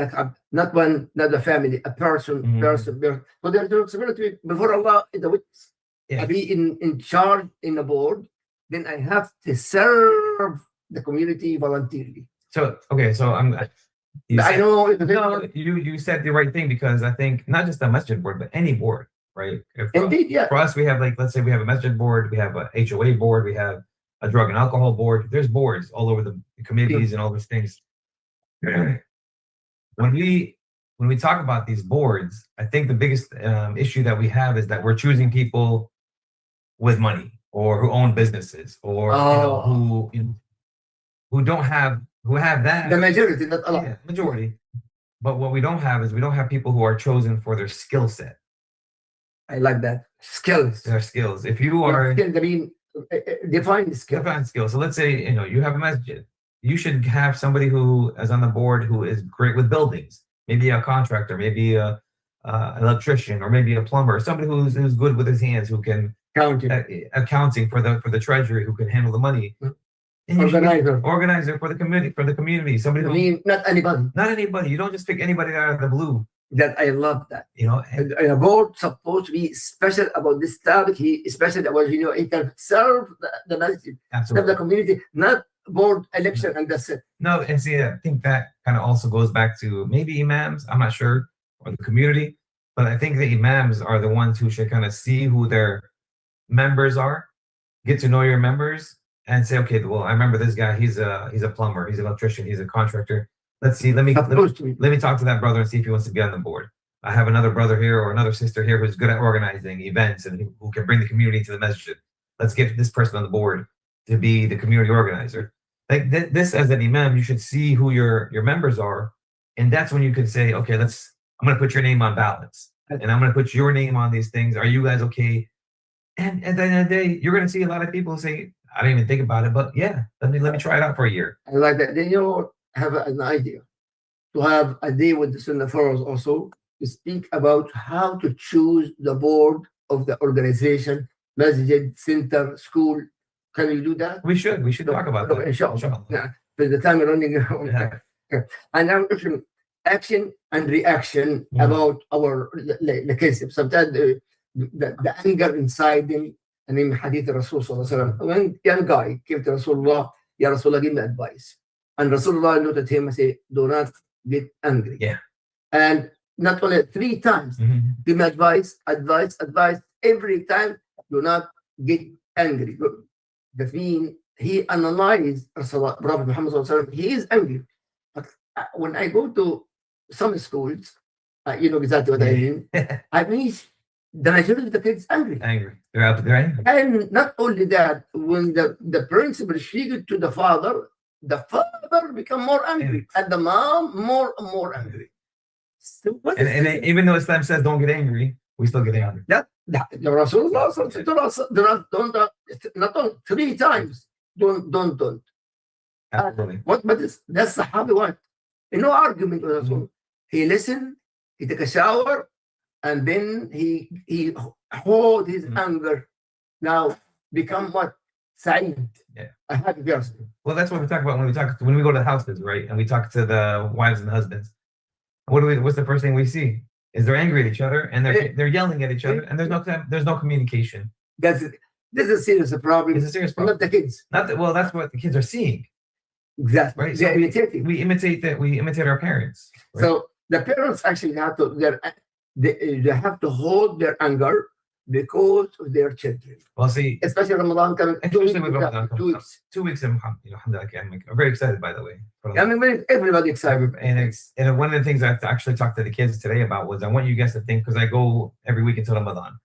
not a family, a person. So there's a responsibility before Allah is the witness. I be in charge in the board, then I have to serve the community voluntarily. So I know. No, you said the right thing, because I think not just the masjid board, but any board, right? Indeed, yeah. For us, we have, like, let's say we have a masjid board, we have a HOA board, we have a drug and alcohol board. There's boards all over the communities and all those things. When we talk about these boards, I think the biggest issue that we have is that we're choosing people with money, or who own businesses, or who have that. The majority, not a lot. Yeah, majority. But what we don't have is, we don't have people who are chosen for their skill set. I like that. Skills. Their skills. If you are define the skill. Define skills. So let's say you have a masjid. You should have somebody who is on the board who is great with buildings. Maybe a contractor, maybe an electrician, or maybe a plumber. Somebody who's good with his hands, who can accounting for the treasury, who can handle the money. Organizer for the community. Somebody not anybody. You don't just pick anybody out of the blue. That I love that. And a board supposed to be special about this topic. He especially about he can serve the masjid, serve the community, not board election and that's it. No, and see, I think that kind of also goes back to maybe imams. I'm not sure, or the community, but I think the imams are the ones who should kind of see who their members are, get to know your members, and say, okay, well, I remember this guy. He's a plumber. He's an electrician. He's a contractor. Let's see. Let me talk to that brother and see if he wants to be on the board. I have another brother here or another sister here who's good at organizing events and who can bring the community to the masjid. Let's get this person on the board to be the community organizer. Like this, as an imam, you should see who your members are, and that's when you can say, okay, I'm going to put your name on ballots, and I'm going to put your name on these things. Are you guys okay? And at the end of the day, you're going to see a lot of people say, I didn't even think about it, but yeah, let me try it out for a year. I like that. Then have an idea to have a day with the Sunnahfollowers also to speak about how to choose the board of the organization masjid, center, school. Can you do that? We should talk about that. Inshallah. Yeah. By the time we're running around. Yeah. And now action and reaction about our the case. Sometimes the anger inside him. And in Hadith Rasul Sallallahu Alaihi Wasallam, when young guy came to Rasulullah, Ya Rasulullah, give me advice. And Rasulullah looked at him and said, do not get angry. Yeah. And not only 3 times, give me advice. Every time, do not get angry. That means he analyzed Rasulullah, Prophet Muhammad Sallallahu Alaihi Wasallam, he is angry. But when I go to some schools, you know exactly what I mean. I mean, the majority of the kids angry. They're angry. And not only that, when the principal speaks to the father become more angry, and the mom more and more angry. So and even though Islam says don't get angry, we still get angry. The Rasulullah not 3 times. Don't. Absolutely. But that's Sahabi what? No argument with Rasul. He listened, he took a shower, and then he hold his anger. Now become what? Sa'id. Yeah. A happy person. Well, that's what we talk about when we go to the houses, right? And we talk to the wives and husbands. What's the first thing we see? Is they're angry at each other and they're yelling at each other, and there's no communication. This is a serious problem. It's a serious problem. Not the kids. That's what the kids are seeing. Exactly. Right. They're So imitating. we imitate our parents. Right? So the parents actually have to they have to hold their anger because of their children. Well, see, Especially Ramadan coming. especially with Ramadan coming 2 weeks. 2 weeks in Alhamdulillah, I'm very excited, by the way. I mean, everybody excited. And one of the things I actually talked to the kids today about was I want you guys to think, because I go every week until Ramadan.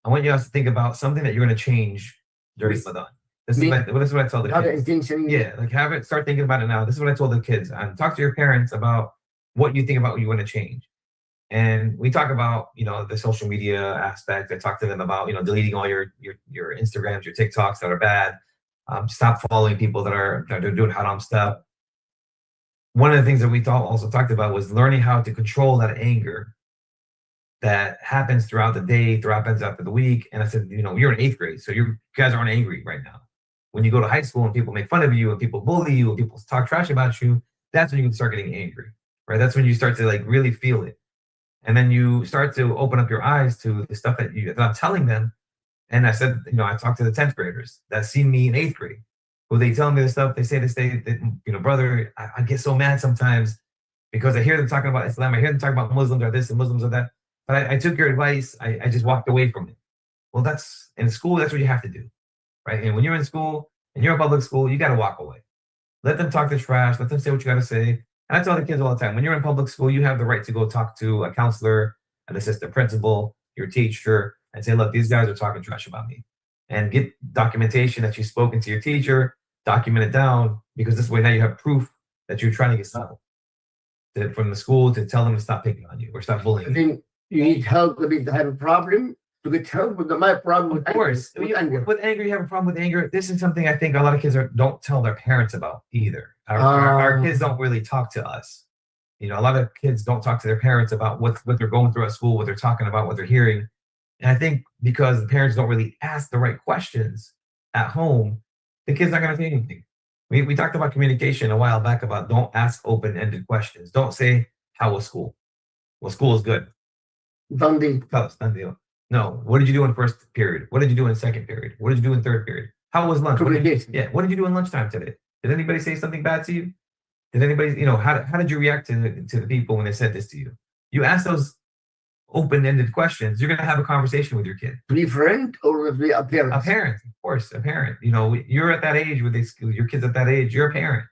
I want you guys to think about something that you're going to change during Ramadan. This is what I tell the Have the kids. intention. Yeah, like start thinking about it now. This is what I told the kids. Talk to your parents about what you think about what you want to change. And we talk about, the social media aspect. I talk to them about, deleting all your Instagrams, your TikToks that are bad. Stop following people that are doing haram stuff. One of the things that we also talked about was learning how to control that anger that happens throughout the day, happens after the week. And I said, you're in 8th grade, so you guys aren't angry right now. When you go to high school and people make fun of you and people bully you and people talk trash about you, that's when you can start getting angry, right? That's when you start to really feel it. And then you start to open up your eyes to the stuff that I'm telling them. And I said, I talked to the 10th graders that seen me in 8th grade, who they tell me the stuff. They say, brother, I get so mad sometimes because I hear them talking about Islam. I hear them talking about Muslims are this and Muslims are that. But I took your advice. I just walked away from it. Well, that's in school. That's what you have to do, right? And when you're in school and you're in public school, you got to walk away. Let them talk the trash. Let them say what you got to say. And I tell the kids all the time, when you're in public school, you have the right to go talk to a counselor, an assistant principal, your teacher, and say, look, these guys are talking trash about me. And get documentation that you've spoken to your teacher, document it down, because this way now you have proof that you're trying to get settled from the school to tell them to stop picking on you or stop bullying I think you need help to have a problem to get help with my problem. Of course. With anger. With anger, you have a problem with anger. This is something I think a lot of kids don't tell their parents about either. Our kids don't really talk to us. A lot of kids don't talk to their parents about what they're going through at school, what they're talking about, what they're hearing. And I think because the parents don't really ask the right questions at home, the kids aren't going to say anything. We talked about communication a while back about don't ask open-ended questions. Don't say, how was school? Well, school is good. Done deal. Tell us, done deal. No, what did you do in first period? What did you do in second period? What did you do in third period? How was lunch? What did you do in lunchtime today? Did anybody say something bad to you? Did anybody, how did you react to the people when they said this to you? You ask those open-ended questions, you're going to have a conversation with your kid. Be a friend or be a parent? A parent, of course, a parent. You're at that age with your kids at that age, you're a parent.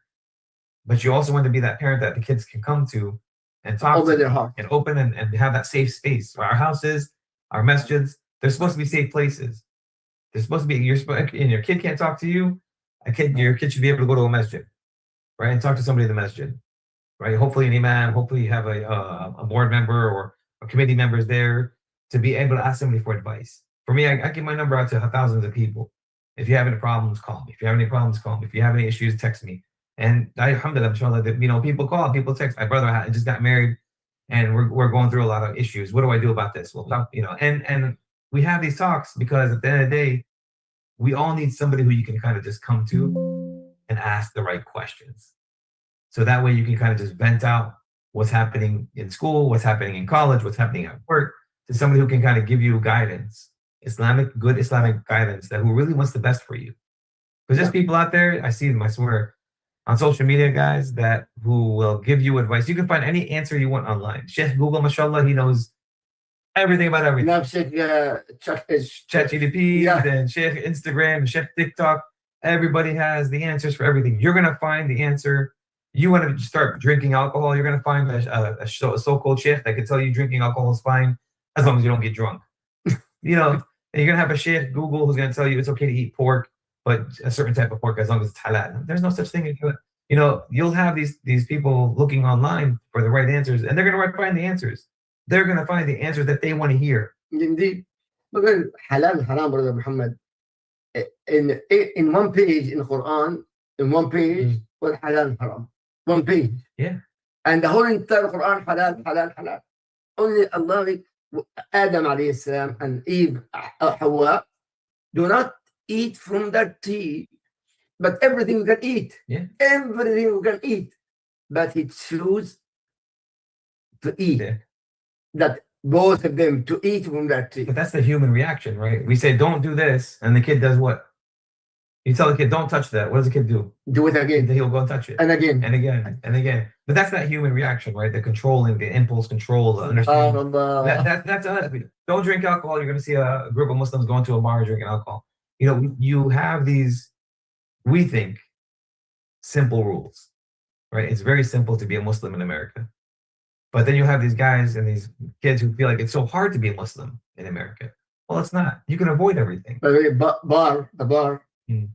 But you also want to be that parent that the kids can come to and talk open to their heart and open and have that safe space. Our houses, our masjids, they're supposed to be safe places. They're supposed to be, and your kid can't talk to you. Your kid should be able to go to a masjid, right? And talk to somebody in the masjid, right? Hopefully an imam, hopefully you have a board member or a committee members there to be able to ask somebody for advice. For me, I give my number out to thousands of people. If you have any problems, call me. If you have any problems, call me. If you have any issues, text me. And alhamdulillah, inshallah, people call, people text. My brother just got married and we're going through a lot of issues. What do I do about this? Well, and we have these talks because at the end of the day, we all need somebody who you can kind of just come to and ask the right questions. So that way you can kind of just vent out what's happening in school, what's happening in college, what's happening at work, to somebody who can kind of give you guidance, good Islamic guidance that who really wants the best for you. Because there's people out there, I see them, I swear, on social media, guys, that who will give you advice. You can find any answer you want online. Sheikh Google, mashallah, he knows everything about everything. Now, Sheikh ChatGPT, Yeah. then Sheikh Instagram, Sheikh TikTok. Everybody has the answers for everything. You're gonna find the answer. You want to start drinking alcohol, you're gonna find a so-called sheikh that can tell you drinking alcohol is fine as long as you don't get drunk. You know, and you're gonna have a sheikh Google who's gonna tell you it's okay to eat pork, but a certain type of pork as long as it's halal. There's no such thing as, you know, you'll have these people looking online for the right answers, and they're gonna find the answers. They're gonna find the answers that they want to hear. Indeed. Because halal haram, brother Muhammad. In one page in Quran, in one page, was halal haram. One page. Yeah. And the whole entire Quran, halal, halal, halal. Only Allah, Adam alayhi salam and Eve, Hawa, do not eat from that tree, but everything we can eat. Yeah. Everything we can eat. But he chose to eat. Yeah. That both of them to eat from that tree. But that's the human reaction, right? We say, don't do this, and the kid does what? You tell the kid, don't touch that. What does the kid do? Do it again. He'll go and touch it. And again. And again. And again. But that's that human reaction, right? The controlling, the impulse control, the understanding. That's us. Don't drink alcohol. You're going to see a group of Muslims going to a bar drinking alcohol. You know, you have these, we think, simple rules, right? It's very simple to be a Muslim in America. But then you have these guys and these kids who feel like it's so hard to be a Muslim in America. Well, it's not. You can avoid everything. By the way, the bar.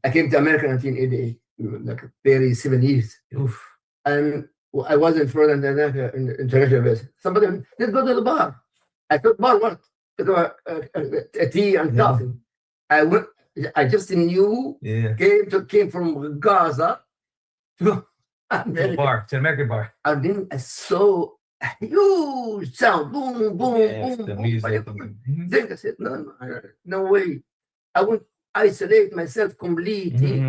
I came to America in 1988, like 37 years. Oof. And I was in Florida international base. Somebody, let's go to the bar. I thought, bar what? To go a tea and coffee. I went. I just knew. Yeah. Came from Gaza to America. To an American bar. And then I saw a huge sound, boom, boom, Yes, boom, the boom. music. Then I said, no way. I would isolate myself completely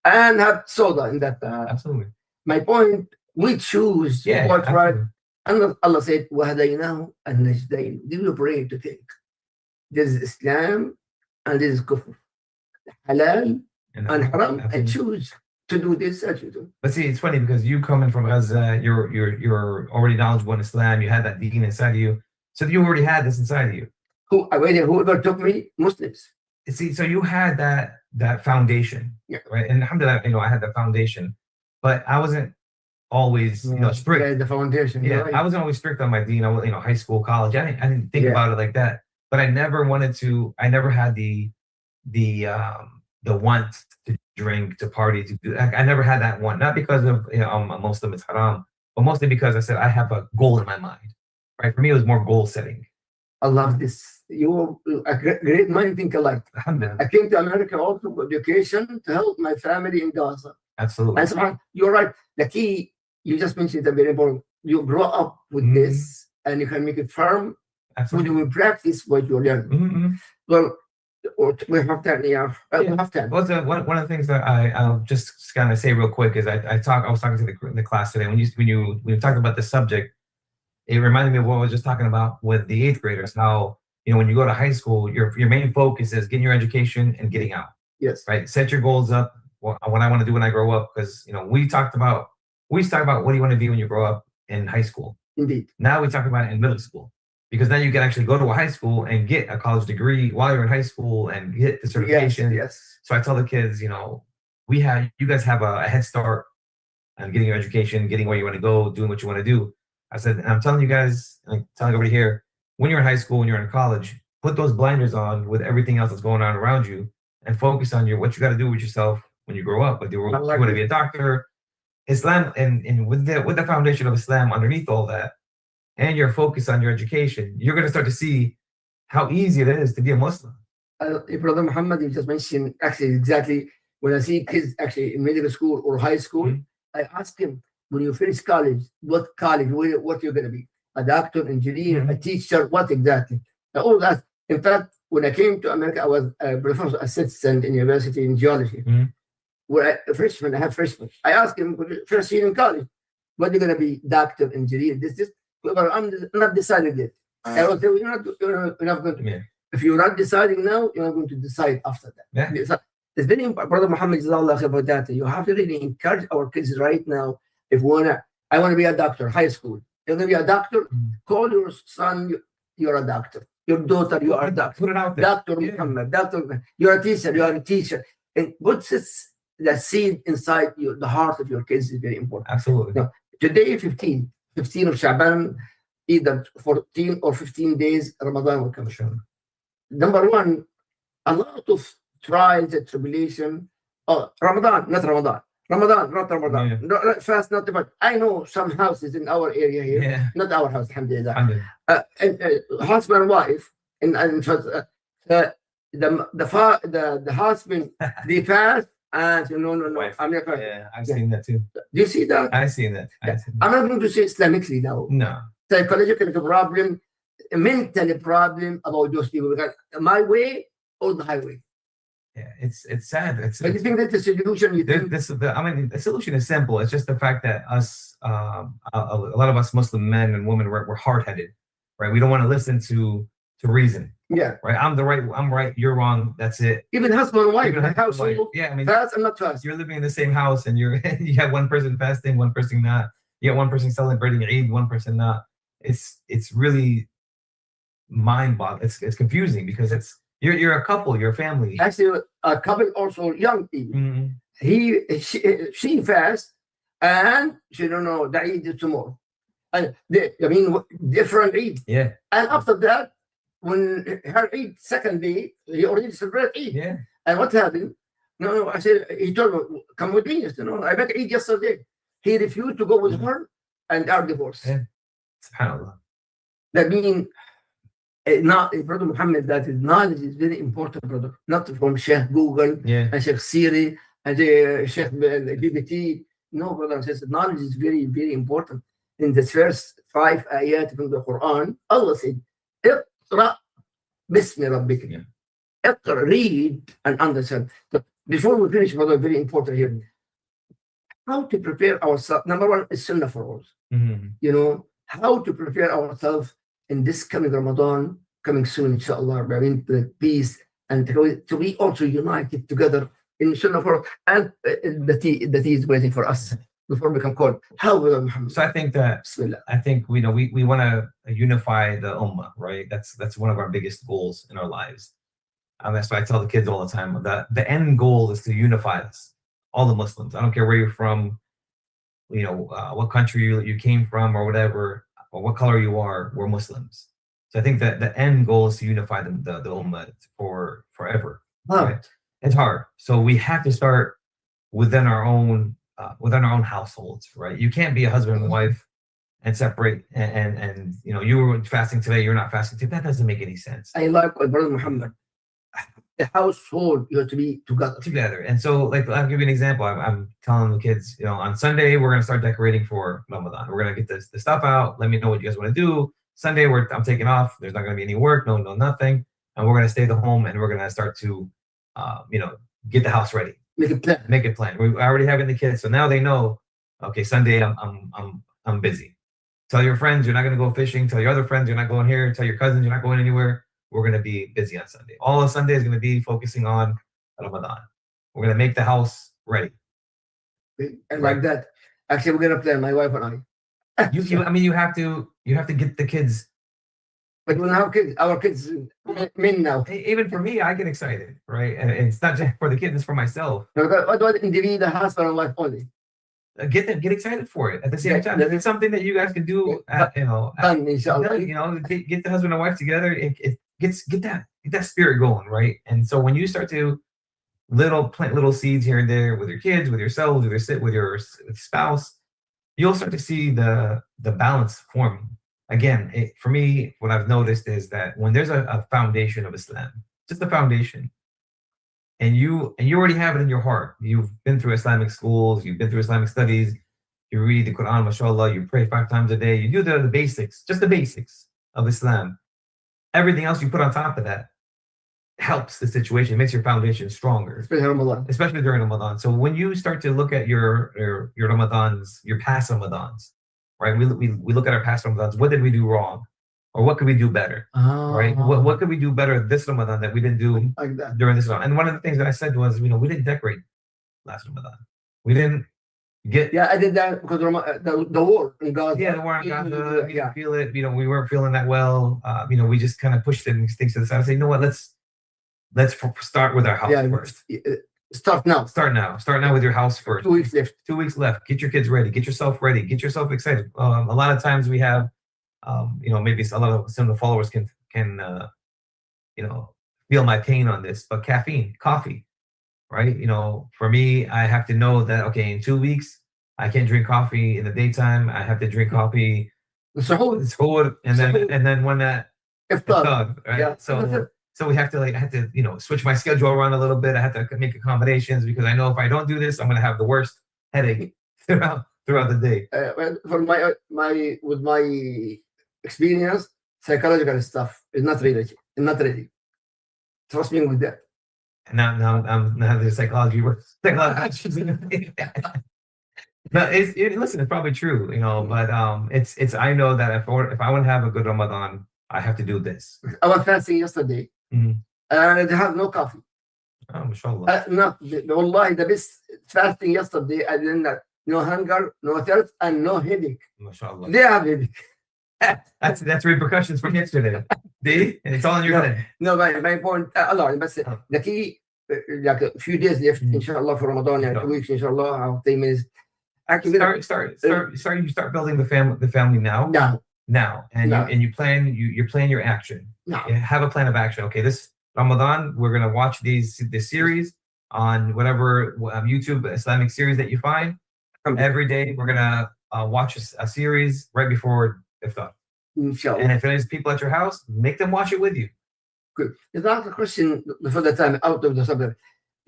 and have soda in that. Absolutely. My point, we choose what's right. And Allah said, وَهَدَيْنَاهُ النَّجْدَيْنِ. Do you pray to think? This is Islam and this is kufr. Halal and haram. I choose to do this. I choose to. But see, it's funny because you coming from Gaza, you're already knowledgeable in Islam. You had that deen inside of you, so you already had this inside of you. Whoever took me, Muslims. See, so you had that foundation, right? And alhamdulillah, I had that foundation, but I wasn't always, strict. Yeah, the foundation. Yeah, Right. I wasn't always strict on my deen. High school, college. I didn't think about it like that. But I never wanted to. I never had the want to drink, to party, to do. I never had that want. Not because of I'm a Muslim, it's haram, but mostly because I said I have a goal in my mind. Right? For me, it was more goal setting. I love this. You a great mind think alike. I came to America also for education to help my family in Gaza. Absolutely. And you're right. The key you just mentioned is very important. You grow up with this, and you can make it firm. Absolutely. When you practice what you learn. Well, we have time. We have time. Well, one of the things that I'll just kind of say real quick is I was talking to the class today when you talked about the subject. It reminded me of what I was just talking about with the 8th graders. How when you go to high school, your main focus is getting your education and getting out. Yes. Right. Set your goals up. What I want to do when I grow up, because we talked about what do you want to be when you grow up in high school. Indeed. Now we talk about it in middle school, because then you can actually go to a high school and get a college degree while you're in high school and get the certification. Yes. So I tell the kids, you guys have a head start on getting your education, getting where you want to go, doing what you want to do. I said, and I'm telling you guys, I'm telling everybody here, when you're in high school, when you're in college, put those blinders on with everything else that's going on around you and focus on what you got to do with yourself when you grow up. Whether you want to be a doctor, Islam, and with the foundation of Islam underneath all that, and your focus on your education, you're going to start to see how easy it is to be a Muslim. Brother Mohammed, you just mentioned actually exactly when I see kids actually in middle school or high school, I ask him, when you finish college, what you're going to be? A doctor, engineer, a teacher, what exactly? All that. In fact, when I came to America, I was a professor assistant in university in geology. Where a freshman, I have freshman. I asked him, first year in college, what are you going to be? Doctor, engineer, this. But I'm not decided yet. I will say, you're not going to. Yeah. If you're not deciding now, you're not going to decide after that. Yeah. It's very important. Brother Mohammed, about that. You have to really encourage our kids right now. If I want to be a doctor, high school. You're going to be a doctor, call your son, you're a doctor. Your daughter, you are a doctor. Put it out there. Dr. Muhammad, doctor, you're a teacher, you are a teacher. And what sits the seed inside the heart of your kids is very important. Absolutely. Now, today, 15 of Shaban, either 14 or 15 days, Ramadan will come. Sure. Number one, a lot of trials and tribulation. Ramadan, not Ramadan. Ramadan, not Ramadan. Yeah. Not fast, not the fast. I know some houses in our area here, Yeah. not our house, alhamdulillah. Alhamdulillah. Husband and wife, and the husband, they fast, and no, Wife. I'm not fasting. Yeah, I've seen that too. Do you see that? I've seen that. I'm not going to say Islamically now. No. Psychological problem, mental problem about those people. Because my way or the highway. Yeah, it's sad. But you think that's the solution? The solution is simple. It's just the fact that us, a lot of us Muslim men and women, we're hard-headed, right? We don't want to listen to reason. Yeah. Right. I'm right. You're wrong. That's it. Even husband and wife, Even husband and wife. Yeah. I mean, fast and not fast. You're living in the same house, and you have one person fasting, one person not. You have one person celebrating Eid, one person not. It's really mind-boggling. It's confusing because you're a couple, you're a family. Actually, a couple also young people. Mm-hmm. She fasts, and she don't know the Eid is tomorrow. And different Eid. Yeah. And after that, when her Eid second day, he already celebrated Eid. Yeah. And what happened? No, I said, he told me, come with me. I said, no, I met Eid yesterday. He refused to go with her and are divorced. Yeah. SubhanAllah. That means, Brother Mohammed, that is knowledge is very important, brother. Not from Sheikh Google and Sheikh Siri and Sheikh BBT. No, brother and sister, knowledge is very, very important. In the first 5 ayat from the Quran, Allah said, Iqra bismi rabbika. Iqra, read and understand. But before we finish, brother, very important here. How to prepare ourselves. Number one is Sunnahfollowers. Mm-hmm. How to prepare ourselves in this coming Ramadan, coming soon, inshallah. With peace and to be also united together in Sunnahfollowers, and the tea is waiting for us before we can call. How will Muhammad? So I think we want to unify the ummah, right? That's one of our biggest goals in our lives. That's why I tell the kids all the time that the end goal is to unify us, all the Muslims. I don't care where you're from, what country you came from or whatever, or what color you are, we're Muslims. So I think that the end goal is to unify the ummah for forever. Right? It's hard. So we have to start within our own households, right? You can't be a husband and wife and separate and you were fasting today, you're not fasting today. That doesn't make any sense. I like what Brother Muhammad. The household, you have to be together. And so, I'll give you an example. I'm telling the kids, on Sunday we're gonna start decorating for Ramadan. We're gonna get the stuff out. Let me know what you guys want to do. Sunday I'm taking off. There's not gonna be any work, no nothing, and we're gonna stay at home and we're gonna start to, get the house ready. Make it plan. We're already having the kids, so now they know. Okay, Sunday I'm busy. Tell your friends you're not gonna go fishing. Tell your other friends you're not going here. Tell your cousins you're not going anywhere. We're going to be busy on Sunday. All of Sunday is going to be focusing on Ramadan. We're going to make the house ready. And like that. Actually, we're going to plan, my wife and I. You have to get the kids. But we have kids, our kids, men now. Even for me, I get excited, right? And it's not just for the kids, it's for myself. What about individual husband and wife only? Get excited for it at the same time. It's something that you guys can do. Get the husband and wife together. Get that spirit going, right? And so when you start to plant little seeds here and there with your kids, with yourselves, with your spouse, you'll start to see the balance forming. Again, for me, what I've noticed is that when there's a foundation of Islam, just a foundation, and you already have it in your heart. You've been through Islamic schools, you've been through Islamic studies, you read the Quran, mashallah, you pray 5 times a day, you do the basics, just the basics of Islam. Everything else you put on top of that, helps the situation. It makes your foundation stronger, especially during Ramadan. So when you start to look at your Ramadans, your past Ramadans, right? We look at our past Ramadans. What did we do wrong, or what could we do better? Right? What could we do better this Ramadan that we didn't do during this Ramadan? And one of the things that I said was, we didn't decorate last Ramadan. We didn't get. Yeah, I did that because the war in Gaza. Yeah, the war in Gaza. We didn't feel it. We weren't feeling that well. We just kind of pushed things to the side and say, you know what? Let's start with our house first. Start now. Start now with your house first. 2 weeks left. 2 weeks left. Get your kids ready. Get yourself ready. Get yourself excited. A lot of times we have, maybe a lot of Sunnahfollowers can feel my pain on this, but caffeine, coffee, right? For me, I have to know that, okay, in 2 weeks, I can't drink coffee in the daytime. I have to drink coffee. Suhoor. And then when that iftar, right? Yeah. So we have to I have to switch my schedule around a little bit. I have to make accommodations because I know if I don't do this, I'm going to have the worst headache throughout the day. For with my experience, psychological stuff is not ready. Trust me with that. And now I'm the psychology works. No, listen, it's probably true, but it's I know that if I want to have a good Ramadan, I have to do this. I was fasting yesterday, and I have no coffee. Oh, mashallah. Wallahi, the best fasting yesterday. I didn't have no hunger, no thirst, and no headache. Mashallah. They have headache. That's repercussions from yesterday. And it's all in your head. No, my point. Allah, but the key, like a few days left, inshallah, for Ramadan, 2 weeks, inshallah, 10 minutes. Actually, you start building the family now, and you plan your action. You have a plan of action. Okay, this Ramadan we're gonna watch this series on whatever YouTube Islamic series that you find. Every day we're gonna watch a series right before iftar. Inshallah. And if there's people at your house, make them watch it with you. Good. It's not a question before the time out of the subject.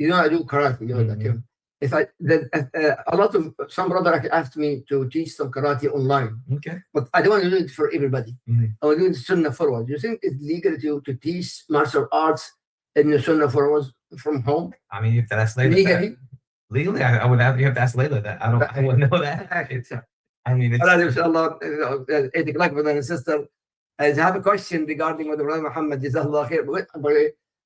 I do karate. Some brother asked me to teach some karate online. Okay. But I don't want to do it for everybody. I want to do it Sunnahfollowers. Do you think it's legal to teach martial arts in the Sunnahfollowers from home? I mean, you have to ask Layla. Legally, I would have. You have to ask Layla that. I wouldn't know that. I mean, inshallah, 8 o'clock, brother and sister. I have a question regarding what Brother Mohammed Jazakallah khair.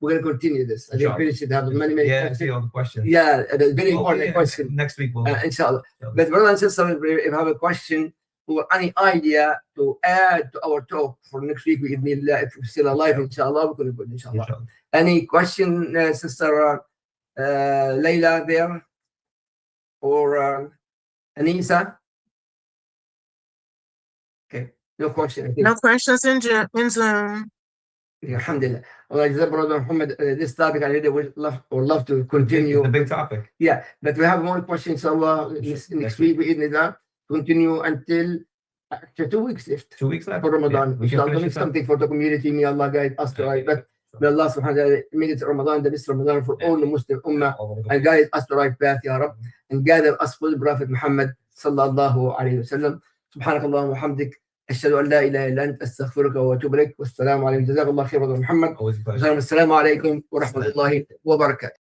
We're going to continue this. I finish it. Have many. Yeah, see all the questions. Yeah, a very important question. Next week we'll inshallah. But brother and sister, if you have a question or any idea to add to our talk for next week, if we're still alive, inshallah, we're going to put inshallah. Any question, sister Layla there, or Anisa? Okay, no question. No questions in Zoom. Alhamdulillah. Well, Brother Muhammad, this topic I really would love to continue. It's a big topic. Yeah, but we have more questions. So next week we continue until 2 weeks left. 2 weeks left for Ramadan. Yeah, we shall do something for the community. May Allah guide us to right. But may Allah subhanahu wa ta'ala make it Ramadan, the best Ramadan for all the Muslim Ummah, and guide us to the right path, Ya Rab, and gather us with Prophet Muhammad sallallahu alayhi wa sallam. Subhanakallahumma wa hamdik. أشهد أن لا إله إلا أنت أستغفرك وأتوب إليك والسلام عليكم جزاك الله خير محمد. السلام عليكم ورحمة الله وبركاته.